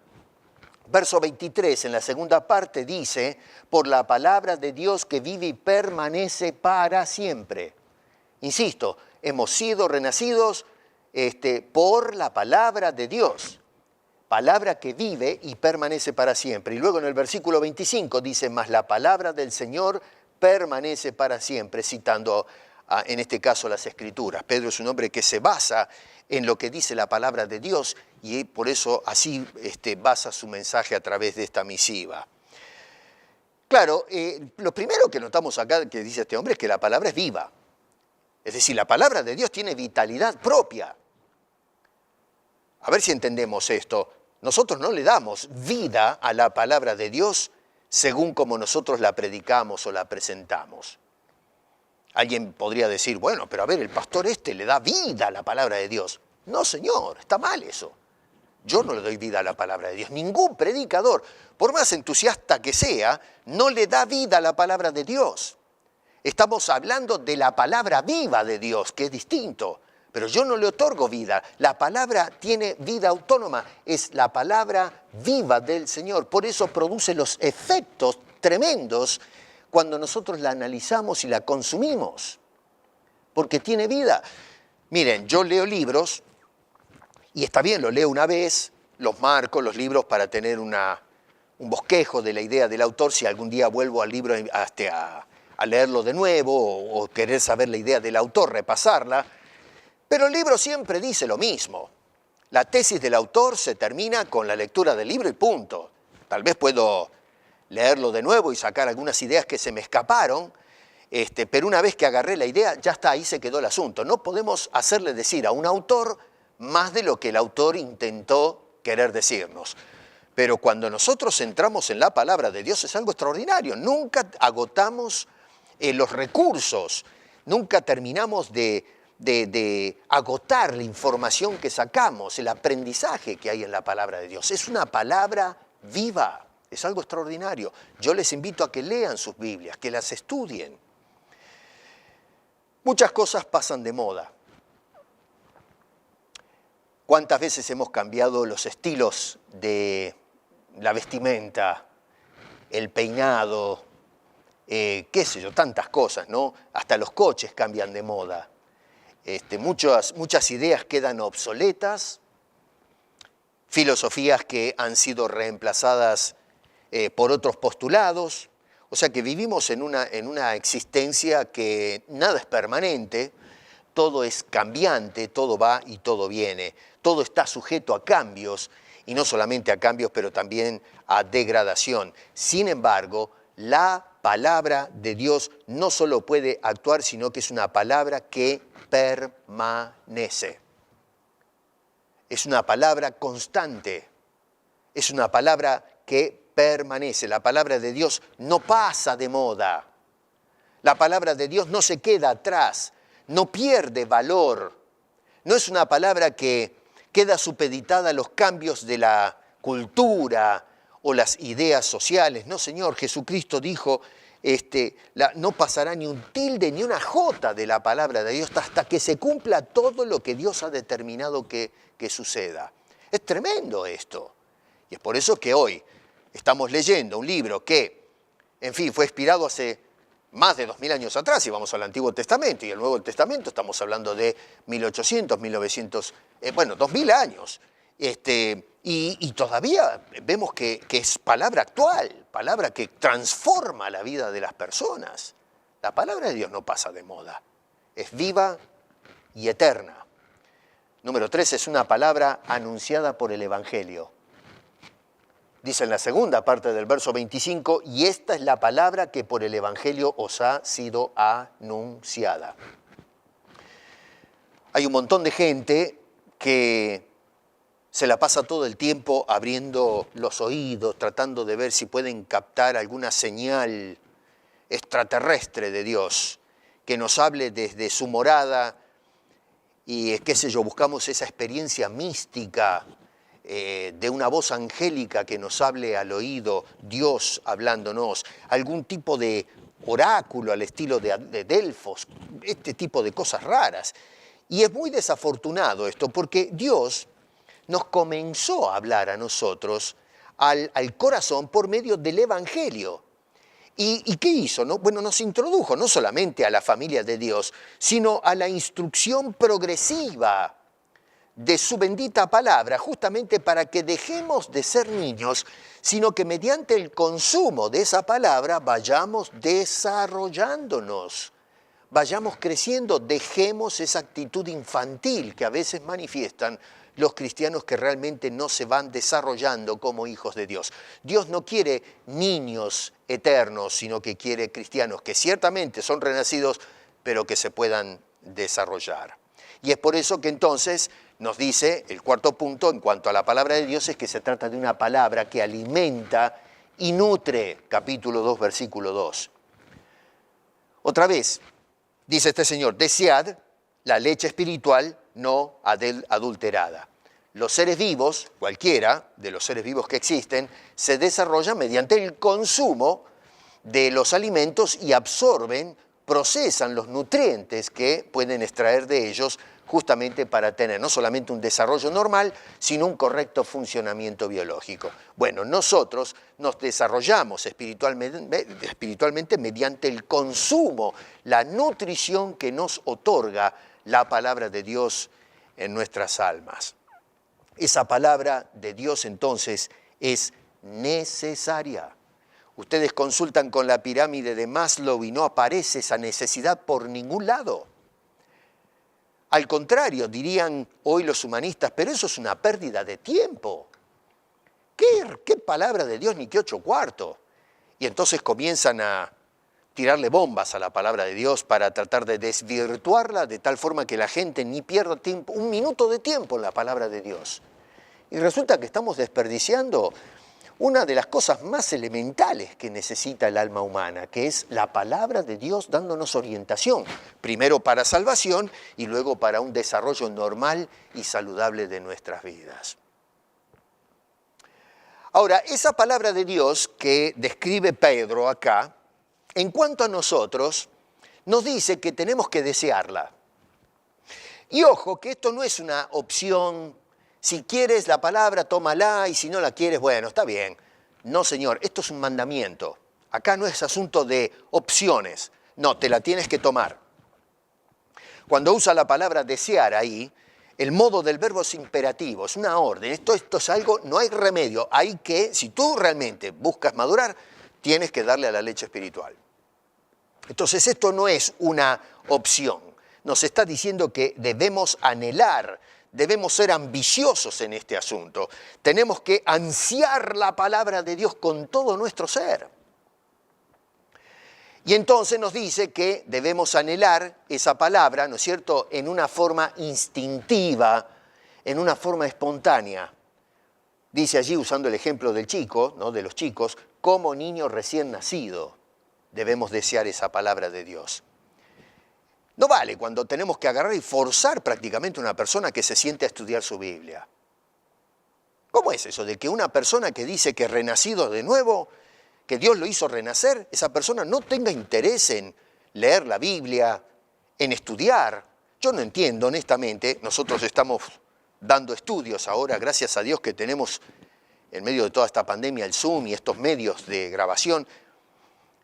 Verso 23, en la segunda parte, dice, por la palabra de Dios que vive y permanece para siempre. Insisto, hemos sido renacidos por la palabra de Dios. Palabra que vive y permanece para siempre. Y luego en el versículo 25 dice, mas la palabra del Señor permanece para siempre, citando en este caso las Escrituras. Pedro es un hombre que se basa en lo que dice la palabra de Dios y por eso así basa su mensaje a través de esta misiva. Claro, lo primero que notamos acá que dice este hombre es que la palabra es viva. Es decir, la palabra de Dios tiene vitalidad propia. A ver si entendemos esto. Nosotros no le damos vida a la palabra de Dios según como nosotros la predicamos o la presentamos. Alguien podría decir, bueno, pero a ver, el pastor le da vida a la palabra de Dios. No, señor, está mal eso. Yo no le doy vida a la palabra de Dios. Ningún predicador, por más entusiasta que sea, no le da vida a la palabra de Dios. Estamos hablando de la palabra viva de Dios, que es distinto. Pero yo no le otorgo vida. La palabra tiene vida autónoma. Es la palabra viva del Señor. Por eso produce los efectos tremendos cuando nosotros la analizamos y la consumimos. Porque tiene vida. Miren, yo leo libros, y está bien, lo leo una vez, los marco, los libros, para tener un bosquejo de la idea del autor, si algún día vuelvo al libro a leerlo de nuevo o querer saber la idea del autor, repasarla, pero el libro siempre dice lo mismo. La tesis del autor se termina con la lectura del libro y punto. Tal vez puedo leerlo de nuevo y sacar algunas ideas que se me escaparon, pero una vez que agarré la idea, ya está, ahí se quedó el asunto. No podemos hacerle decir a un autor más de lo que el autor intentó querer decirnos. Pero cuando nosotros entramos en la palabra de Dios es algo extraordinario. Nunca agotamos los recursos, nunca terminamos de agotar la información que sacamos, el aprendizaje que hay en la palabra de Dios. Es una palabra viva, es algo extraordinario. Yo les invito a que lean sus Biblias, que las estudien. Muchas cosas pasan de moda. ¿Cuántas veces hemos cambiado los estilos de la vestimenta, el peinado, qué sé yo, tantas cosas, ¿no? Hasta los coches cambian de moda. Muchas ideas quedan obsoletas, filosofías que han sido reemplazadas por otros postulados. O sea que vivimos en una existencia que nada es permanente, todo es cambiante, todo va y todo viene, todo está sujeto a cambios, y no solamente a cambios, pero también a degradación. Sin embargo, la palabra de Dios no solo puede actuar, sino que es una palabra que permanece. Es una palabra constante, es una palabra que permanece. La palabra de Dios no pasa de moda. La palabra de Dios no se queda atrás, no pierde valor. No es una palabra que queda supeditada a los cambios de la cultura o las ideas sociales. No, Señor, Jesucristo dijo, no pasará ni un tilde ni una jota de la palabra de Dios hasta que se cumpla todo lo que Dios ha determinado que suceda. Es tremendo esto. Y es por eso que hoy estamos leyendo un libro que, en fin, fue inspirado hace más de 2000 años atrás, y vamos al Antiguo Testamento y el Nuevo Testamento, estamos hablando de 1800, 1900, 2000 años. Y todavía vemos que es palabra actual, palabra que transforma la vida de las personas. La palabra de Dios no pasa de moda, es viva y eterna. Número 3, es una palabra anunciada por el Evangelio. Dice en la segunda parte del verso 25, y esta es la palabra que por el Evangelio os ha sido anunciada. Hay un montón de gente que se la pasa todo el tiempo abriendo los oídos, tratando de ver si pueden captar alguna señal extraterrestre de Dios, que nos hable desde su morada y, qué sé yo, buscamos esa experiencia mística de una voz angélica que nos hable al oído, Dios hablándonos, algún tipo de oráculo al estilo de Delfos, este tipo de cosas raras. Y es muy desafortunado esto, porque Dios nos comenzó a hablar a nosotros, al corazón, por medio del Evangelio. ¿Y qué hizo? ¿No? Bueno, nos introdujo no solamente a la familia de Dios, sino a la instrucción progresiva de su bendita palabra, justamente para que dejemos de ser niños, sino que mediante el consumo de esa palabra vayamos desarrollándonos, vayamos creciendo, dejemos esa actitud infantil que a veces manifiestan los cristianos que realmente no se van desarrollando como hijos de Dios. Dios no quiere niños eternos, sino que quiere cristianos que ciertamente son renacidos, pero que se puedan desarrollar. Y es por eso que entonces nos dice el cuarto punto en cuanto a la palabra de Dios, es que se trata de una palabra que alimenta y nutre, capítulo 2, versículo 2. Otra vez, dice este Señor, desead la leche espiritual no adulterada. Los seres vivos, cualquiera de los seres vivos que existen, se desarrollan mediante el consumo de los alimentos y absorben, procesan los nutrientes que pueden extraer de ellos justamente para tener no solamente un desarrollo normal, sino un correcto funcionamiento biológico. Bueno, nosotros nos desarrollamos espiritualmente mediante el consumo, la nutrición que nos otorga la palabra de Dios en nuestras almas. Esa palabra de Dios entonces es necesaria. Ustedes consultan con la pirámide de Maslow y no aparece esa necesidad por ningún lado. Al contrario, dirían hoy los humanistas, pero eso es una pérdida de tiempo. ¿Qué palabra de Dios ni qué 8/4? Y entonces comienzan a tirarle bombas a la palabra de Dios para tratar de desvirtuarla de tal forma que la gente ni pierda tiempo, un minuto de tiempo en la palabra de Dios. Y resulta que estamos desperdiciando una de las cosas más elementales que necesita el alma humana, que es la palabra de Dios dándonos orientación, primero para salvación y luego para un desarrollo normal y saludable de nuestras vidas. Ahora, esa palabra de Dios que describe Pedro acá, en cuanto a nosotros, nos dice que tenemos que desearla. Y ojo, que esto no es una opción. Si quieres la palabra, tómala, y si no la quieres, bueno, está bien. No, señor, esto es un mandamiento. Acá no es asunto de opciones. No, te la tienes que tomar. Cuando usa la palabra desear ahí, el modo del verbo es imperativo, es una orden. Esto es algo, no hay remedio. Hay que, si tú realmente buscas madurar, tienes que darle a la leche espiritual. Entonces, esto no es una opción. Nos está diciendo que debemos anhelar, debemos ser ambiciosos en este asunto. Tenemos que ansiar la palabra de Dios con todo nuestro ser. Y entonces nos dice que debemos anhelar esa palabra, ¿no es cierto?, en una forma instintiva, en una forma espontánea. Dice allí, usando el ejemplo del chico, ¿no?, de los chicos, como niño recién nacido debemos desear esa palabra de Dios. No vale cuando tenemos que agarrar y forzar prácticamente a una persona que se siente a estudiar su Biblia. ¿Cómo es eso de que una persona que dice que renacido de nuevo, que Dios lo hizo renacer, esa persona no tenga interés en leer la Biblia, en estudiar? Yo no entiendo, honestamente. Nosotros estamos dando estudios ahora, gracias a Dios que tenemos en medio de toda esta pandemia el Zoom y estos medios de grabación.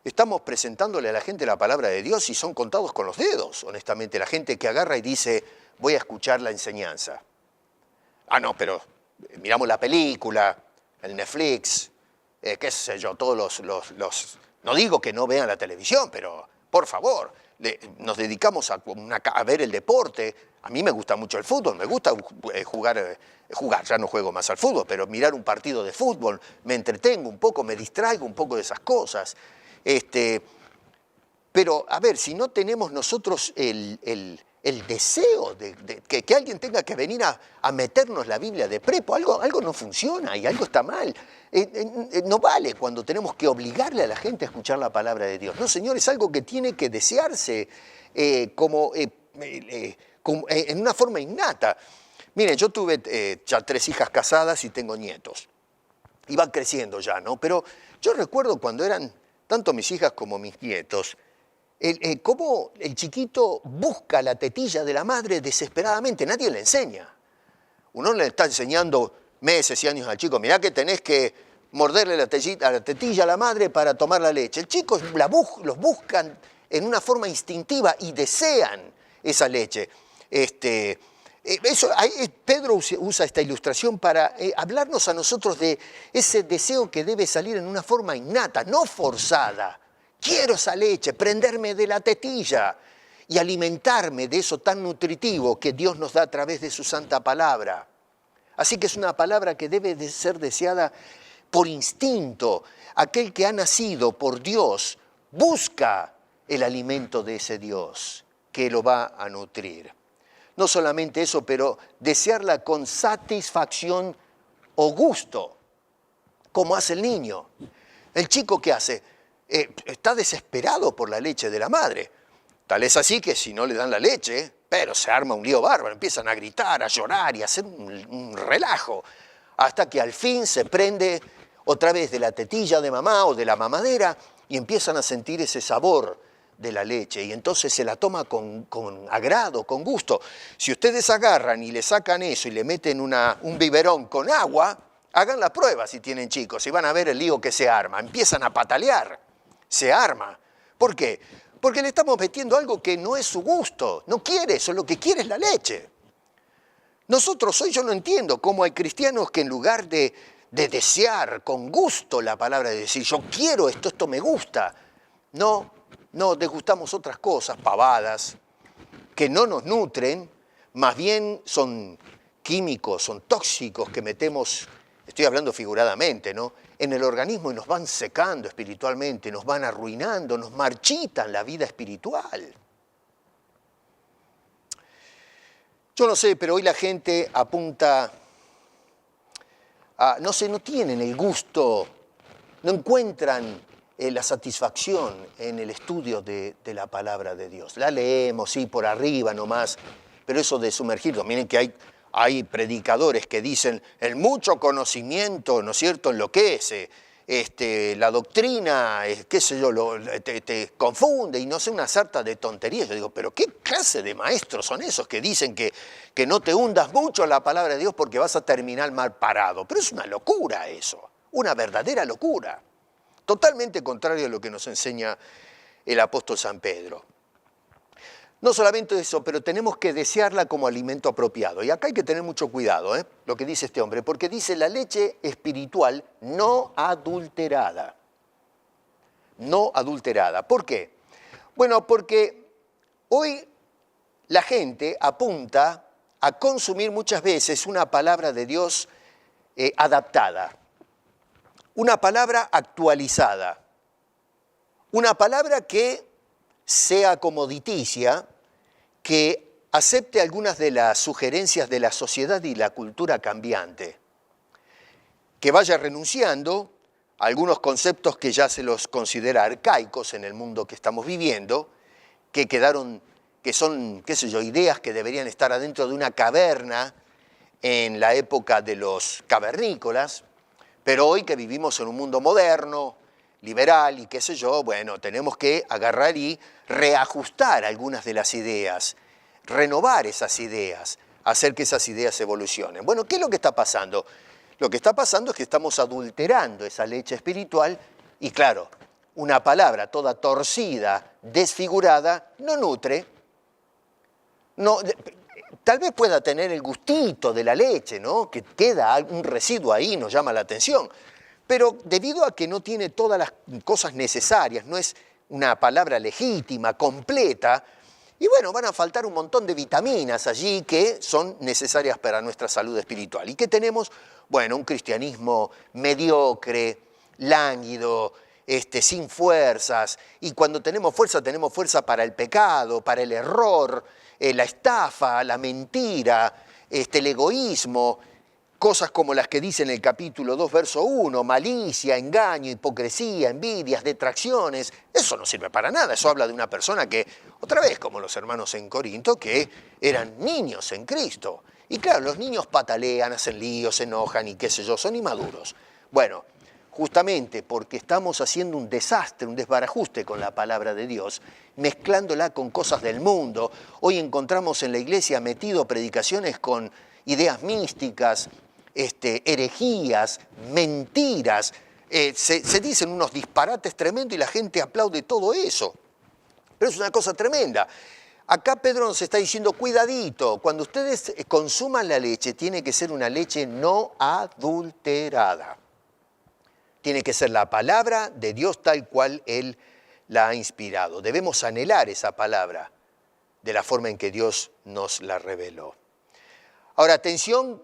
Estamos presentándole a la gente la palabra de Dios y son contados con los dedos, honestamente, la gente que agarra y dice, voy a escuchar la enseñanza. Ah, no, pero miramos la película, el Netflix, qué sé yo, todos los... No digo que no vean la televisión, pero por favor, nos dedicamos a ver el deporte. A mí me gusta mucho el fútbol, me gusta jugar, ya no juego más al fútbol, pero mirar un partido de fútbol, me entretengo un poco, me distraigo un poco de esas cosas. Pero, a ver, si no tenemos nosotros el deseo de que alguien tenga que venir a meternos la Biblia de prepo, algo no funciona y algo está mal. No vale cuando tenemos que obligarle a la gente a escuchar la palabra de Dios. No, señor, es algo que tiene que desearse en una forma innata. Miren, yo tuve ya 3 hijas casadas y tengo nietos. Y van creciendo ya, ¿no? Pero yo recuerdo cuando eran tanto mis hijas como mis nietos, cómo el chiquito busca la tetilla de la madre desesperadamente, nadie le enseña. Uno le está enseñando meses y años al chico, mirá que tenés que morderle la tetilla a la madre para tomar la leche. El chico los buscan en una forma instintiva y desean esa leche. Pedro usa esta ilustración para hablarnos a nosotros de ese deseo que debe salir en una forma innata, no forzada. Quiero esa leche, prenderme de la tetilla y alimentarme de eso tan nutritivo que Dios nos da a través de su santa palabra. Así que es una palabra que debe de ser deseada por instinto. Aquel que ha nacido por Dios busca el alimento de ese Dios que lo va a nutrir. No solamente eso, pero desearla con satisfacción o gusto, como hace el niño. El chico, ¿qué hace? Está desesperado por la leche de la madre. Tal es así que si no le dan la leche, pero se arma un lío bárbaro, empiezan a gritar, a llorar y a hacer un relajo, hasta que al fin se prende otra vez de la tetilla de mamá o de la mamadera y empiezan a sentir ese sabor de la leche y entonces se la toma con agrado, con gusto. Si ustedes agarran y le sacan eso y le meten un biberón con agua, hagan la prueba si tienen chicos y van a ver el lío que se arma. Empiezan a patalear, se arma. ¿Por qué? Porque le estamos metiendo algo que no es su gusto, no quiere eso, lo que quiere es la leche. Nosotros hoy yo no entiendo cómo hay cristianos que en lugar de de desear con gusto la palabra, de decir, yo quiero esto, esto me gusta. No, degustamos otras cosas, pavadas, que no nos nutren, más bien son químicos, son tóxicos que metemos, estoy hablando figuradamente, ¿no?, en el organismo y nos van secando espiritualmente, nos van arruinando, nos marchitan la vida espiritual. Yo no sé, pero hoy la gente apunta a, no sé, no tienen el gusto, no encuentran la satisfacción en el estudio de la palabra de Dios. La leemos, sí, por arriba nomás, pero eso de sumergirnos, miren que hay predicadores que dicen, el mucho conocimiento, ¿no es cierto?, enloquece, la doctrina, qué sé yo, te confunde y no sé, una sarta de tonterías. Yo digo, pero ¿qué clase de maestros son esos que dicen que no te hundas mucho en la palabra de Dios porque vas a terminar mal parado? Pero es una locura eso, una verdadera locura. Totalmente contrario a lo que nos enseña el apóstol San Pedro. No solamente eso, pero tenemos que desearla como alimento apropiado. Y acá hay que tener mucho cuidado, lo que dice este hombre, porque dice la leche espiritual no adulterada. No adulterada. ¿Por qué? Bueno, porque hoy la gente apunta a consumir muchas veces una palabra de Dios adaptada, una palabra actualizada, una palabra que sea comoditicia, que acepte algunas de las sugerencias de la sociedad y la cultura cambiante, que vaya renunciando a algunos conceptos que ya se los considera arcaicos en el mundo que estamos viviendo, que son, qué sé yo, ideas que deberían estar adentro de una caverna en la época de los cavernícolas, pero hoy que vivimos en un mundo moderno, liberal y qué sé yo, bueno, tenemos que agarrar y reajustar algunas de las ideas, renovar esas ideas, hacer que esas ideas evolucionen. Bueno, ¿qué es lo que está pasando? Lo que está pasando es que estamos adulterando esa leche espiritual y claro, una palabra toda torcida, desfigurada, no nutre. No, tal vez pueda tener el gustito de la leche, ¿no?, que queda un residuo ahí, nos llama la atención. Pero debido a que no tiene todas las cosas necesarias, no es una palabra legítima, completa, y bueno, van a faltar un montón de vitaminas allí que son necesarias para nuestra salud espiritual. ¿Y qué tenemos? Bueno, un cristianismo mediocre, lánguido, sin fuerzas, y cuando tenemos fuerza para el pecado, para el error, la estafa, la mentira, el egoísmo, cosas como las que dice en el capítulo 2, verso 1, malicia, engaño, hipocresía, envidias, detracciones. Eso no sirve para nada. Eso habla de una persona que, otra vez como los hermanos en Corinto, que eran niños en Cristo. Y claro, los niños patalean, hacen líos, se enojan y qué sé yo, son inmaduros. Bueno, justamente porque estamos haciendo un desastre, un desbarajuste con la palabra de Dios, mezclándola con cosas del mundo. Hoy encontramos en la iglesia metido predicaciones con ideas místicas, herejías, mentiras, se dicen unos disparates tremendos y la gente aplaude todo eso. Pero es una cosa tremenda. Acá Pedro nos está diciendo, cuidadito, cuando ustedes consuman la leche, tiene que ser una leche no adulterada. Tiene que ser la palabra de Dios tal cual Él la ha inspirado. Debemos anhelar esa palabra de la forma en que Dios nos la reveló. Ahora, atención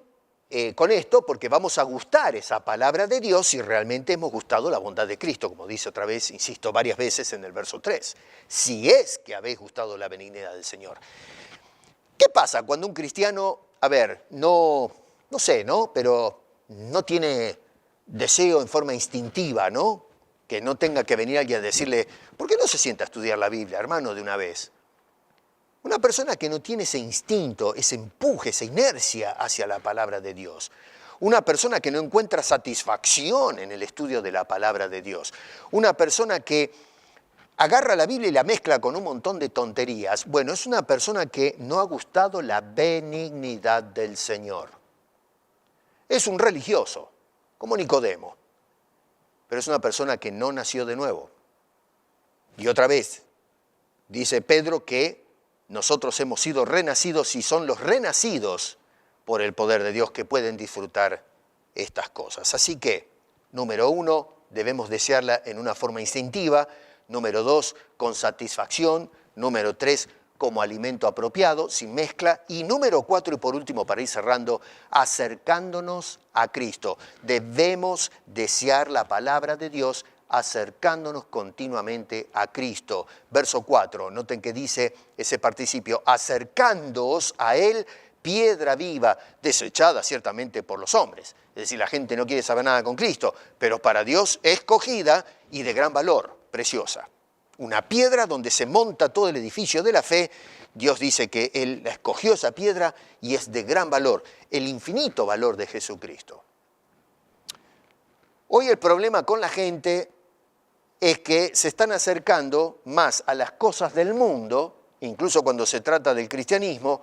con esto, porque vamos a gustar esa palabra de Dios si realmente hemos gustado la bondad de Cristo, como dice otra vez, insisto, varias veces en el verso 3. Si es que habéis gustado la benignidad del Señor. ¿Qué pasa cuando un cristiano, no sé, ¿no?, pero no tiene deseo en forma instintiva, ¿no?, que no tenga que venir alguien a decirle, ¿por qué no se sienta a estudiar la Biblia, hermano, de una vez? Una persona que no tiene ese instinto, ese empuje, esa inercia hacia la palabra de Dios. Una persona que no encuentra satisfacción en el estudio de la palabra de Dios. Una persona que agarra la Biblia y la mezcla con un montón de tonterías. Bueno, es una persona que no ha gustado la benignidad del Señor. Es un religioso, como Nicodemo, pero es una persona que no nació de nuevo. Y otra vez, dice Pedro que nosotros hemos sido renacidos y son los renacidos por el poder de Dios que pueden disfrutar estas cosas. Así que, número 1, debemos desearla en una forma instintiva. Número 2, con satisfacción. Número 3, como alimento apropiado, sin mezcla. Y número 4, y por último, para ir cerrando, acercándonos a Cristo. Debemos desear la palabra de Dios acercándonos continuamente a Cristo. Verso 4, noten que dice ese participio, acercándoos a Él, piedra viva, desechada ciertamente por los hombres. Es decir, la gente no quiere saber nada con Cristo, pero para Dios escogida y de gran valor, preciosa. Una piedra donde se monta todo el edificio de la fe. Dios dice que Él escogió esa piedra y es de gran valor, el infinito valor de Jesucristo. Hoy el problema con la gente es que se están acercando más a las cosas del mundo, incluso cuando se trata del cristianismo,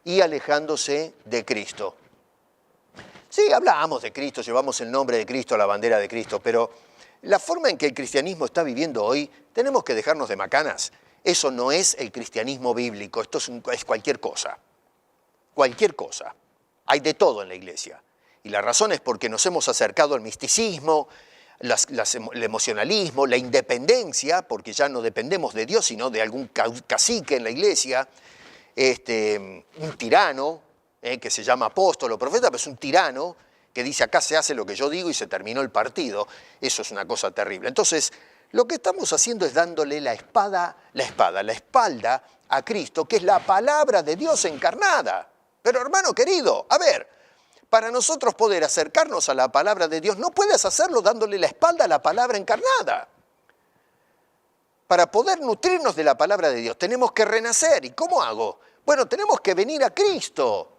y alejándose de Cristo. Sí, hablamos de Cristo, llevamos el nombre de Cristo, la bandera de Cristo, pero la forma en que el cristianismo está viviendo hoy, tenemos que dejarnos de macanas. Eso no es el cristianismo bíblico, esto es cualquier cosa. Cualquier cosa. Hay de todo en la iglesia. Y la razón es porque nos hemos acercado al misticismo, el emocionalismo, la independencia, porque ya no dependemos de Dios, sino de algún cacique en la iglesia, un tirano, que se llama apóstol o profeta, pero es un tirano que dice acá se hace lo que yo digo y se terminó el partido. Eso es una cosa terrible. Entonces, lo que estamos haciendo es dándole la espalda a Cristo, que es la palabra de Dios encarnada. Pero hermano querido, a ver, para nosotros poder acercarnos a la palabra de Dios, no puedes hacerlo dándole la espalda a la palabra encarnada. Para poder nutrirnos de la palabra de Dios, tenemos que renacer. ¿Y cómo hago? Bueno, tenemos que venir a Cristo,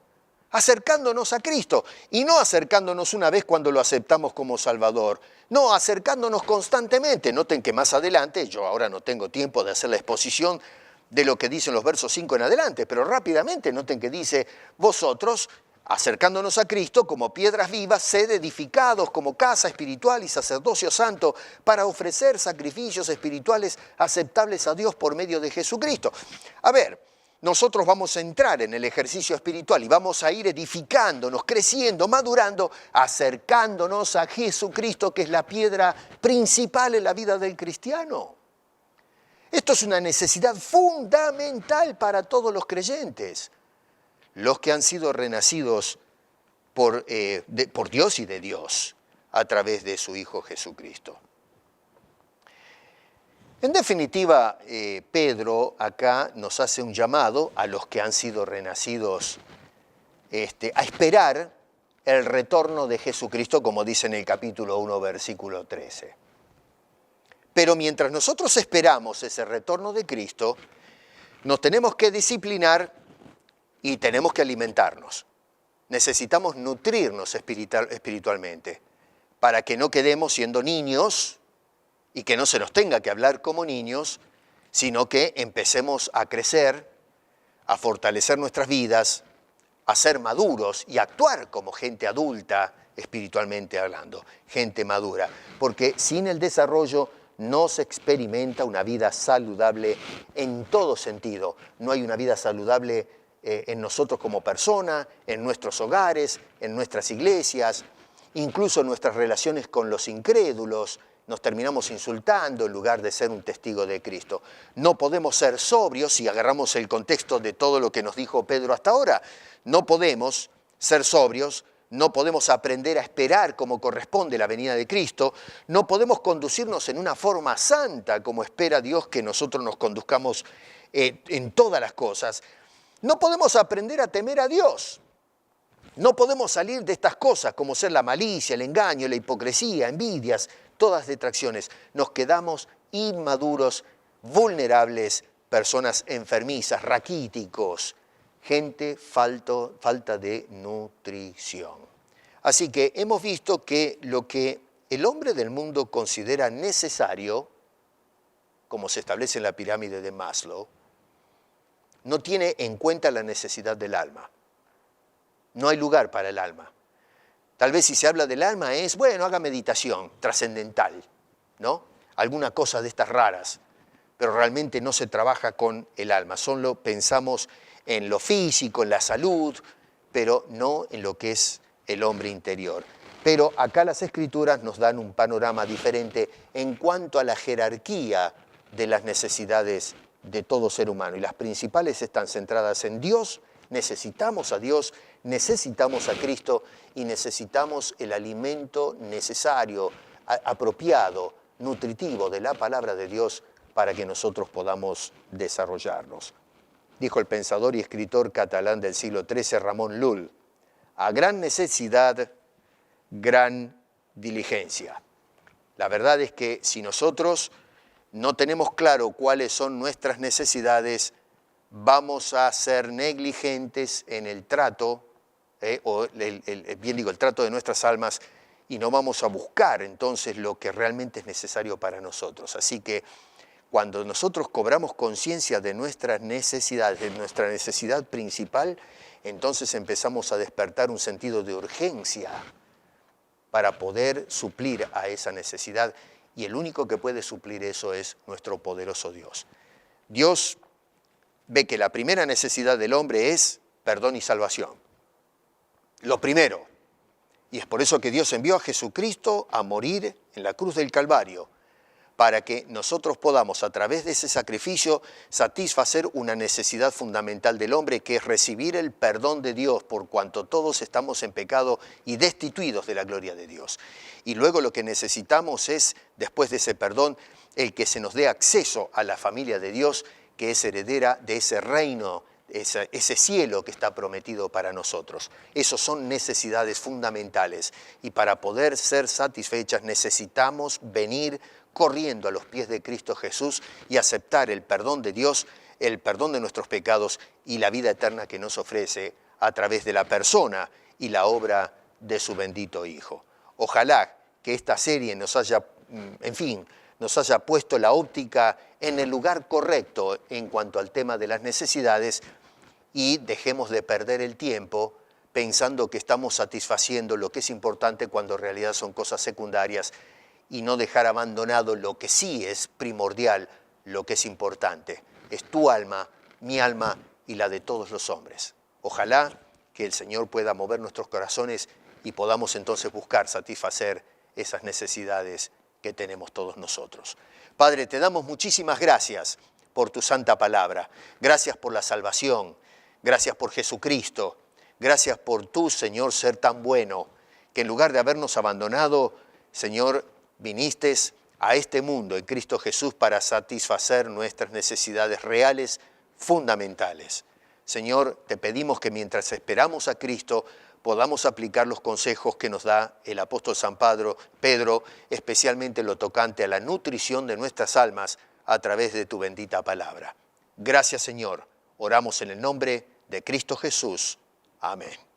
acercándonos a Cristo. Y no acercándonos una vez cuando lo aceptamos como Salvador. No, acercándonos constantemente. Noten que más adelante, yo ahora no tengo tiempo de hacer la exposición de lo que dicen los versos 5 en adelante, pero rápidamente noten que dice, vosotros, acercándonos a Cristo como piedras vivas, sed edificados como casa espiritual y sacerdocio santo para ofrecer sacrificios espirituales aceptables a Dios por medio de Jesucristo. A ver, nosotros vamos a entrar en el ejercicio espiritual y vamos a ir edificándonos, creciendo, madurando, acercándonos a Jesucristo, que es la piedra principal en la vida del cristiano. Esto es una necesidad fundamental para todos los creyentes. Los que han sido renacidos por Dios y de Dios a través de su Hijo Jesucristo. En definitiva, Pedro acá nos hace un llamado a los que han sido renacidos a esperar el retorno de Jesucristo, como dice en el capítulo 1, versículo 13. Pero mientras nosotros esperamos ese retorno de Cristo, nos tenemos que disciplinar y tenemos que alimentarnos. Necesitamos nutrirnos espiritualmente para que no quedemos siendo niños y que no se nos tenga que hablar como niños, sino que empecemos a crecer, a fortalecer nuestras vidas, a ser maduros y a actuar como gente adulta, espiritualmente hablando, gente madura. Porque sin el desarrollo no se experimenta una vida saludable en todo sentido. No hay una vida saludable en nosotros como persona, en nuestros hogares, en nuestras iglesias, incluso en nuestras relaciones con los incrédulos. Nos terminamos insultando en lugar de ser un testigo de Cristo. No podemos ser sobrios si agarramos el contexto de todo lo que nos dijo Pedro hasta ahora. No podemos ser sobrios, no podemos aprender a esperar como corresponde la venida de Cristo, no podemos conducirnos en una forma santa como espera Dios que nosotros nos conduzcamos en todas las cosas. No podemos aprender a temer a Dios. No podemos salir de estas cosas como ser la malicia, el engaño, la hipocresía, envidias, todas detracciones. Nos quedamos inmaduros, vulnerables, personas enfermizas, raquíticos, gente falta de nutrición. Así que hemos visto que lo que el hombre del mundo considera necesario, como se establece en la pirámide de Maslow, no tiene en cuenta la necesidad del alma. No hay lugar para el alma. Tal vez si se habla del alma es, bueno, haga meditación trascendental, ¿no? Alguna cosa de estas raras, pero realmente no se trabaja con el alma. Solo pensamos en lo físico, en la salud, pero no en lo que es el hombre interior. Pero acá las Escrituras nos dan un panorama diferente en cuanto a la jerarquía de las necesidades de todo ser humano. Y las principales están centradas en Dios. Necesitamos a Dios, necesitamos a Cristo y necesitamos el alimento necesario, apropiado, nutritivo de la palabra de Dios para que nosotros podamos desarrollarnos. Dijo el pensador y escritor catalán del siglo XIII, Ramón Llull, a gran necesidad, gran diligencia. La verdad es que si nosotros no tenemos claro cuáles son nuestras necesidades, vamos a ser negligentes en el trato, el trato de nuestras almas, y no vamos a buscar entonces lo que realmente es necesario para nosotros. Así que cuando nosotros cobramos conciencia de nuestras necesidades, de nuestra necesidad principal, entonces empezamos a despertar un sentido de urgencia para poder suplir a esa necesidad, y el único que puede suplir eso es nuestro poderoso Dios. Dios ve que la primera necesidad del hombre es perdón y salvación. Lo primero. Y es por eso que Dios envió a Jesucristo a morir en la cruz del Calvario, para que nosotros podamos, a través de ese sacrificio, satisfacer una necesidad fundamental del hombre, que es recibir el perdón de Dios, por cuanto todos estamos en pecado y destituidos de la gloria de Dios. Y luego lo que necesitamos es, después de ese perdón, el que se nos dé acceso a la familia de Dios, que es heredera de ese reino, ese cielo que está prometido para nosotros. Esas son necesidades fundamentales, y para poder ser satisfechas necesitamos venir corriendo a los pies de Cristo Jesús y aceptar el perdón de Dios, el perdón de nuestros pecados y la vida eterna que nos ofrece a través de la persona y la obra de su bendito Hijo. Ojalá que esta serie nos haya puesto la óptica en el lugar correcto en cuanto al tema de las necesidades, y dejemos de perder el tiempo pensando que estamos satisfaciendo lo que es importante cuando en realidad son cosas secundarias, y no dejar abandonado lo que sí es primordial, lo que es importante. Es tu alma, mi alma y la de todos los hombres. Ojalá que el Señor pueda mover nuestros corazones y podamos entonces buscar satisfacer esas necesidades que tenemos todos nosotros. Padre, te damos muchísimas gracias por tu santa palabra. Gracias por la salvación. Gracias por Jesucristo. Gracias por tú, Señor, ser tan bueno, que en lugar de habernos abandonado, Señor, viniste a este mundo en Cristo Jesús para satisfacer nuestras necesidades reales, fundamentales. Señor, te pedimos que mientras esperamos a Cristo podamos aplicar los consejos que nos da el apóstol San Pedro, especialmente lo tocante a la nutrición de nuestras almas a través de tu bendita palabra. Gracias, Señor. Oramos en el nombre de Cristo Jesús. Amén.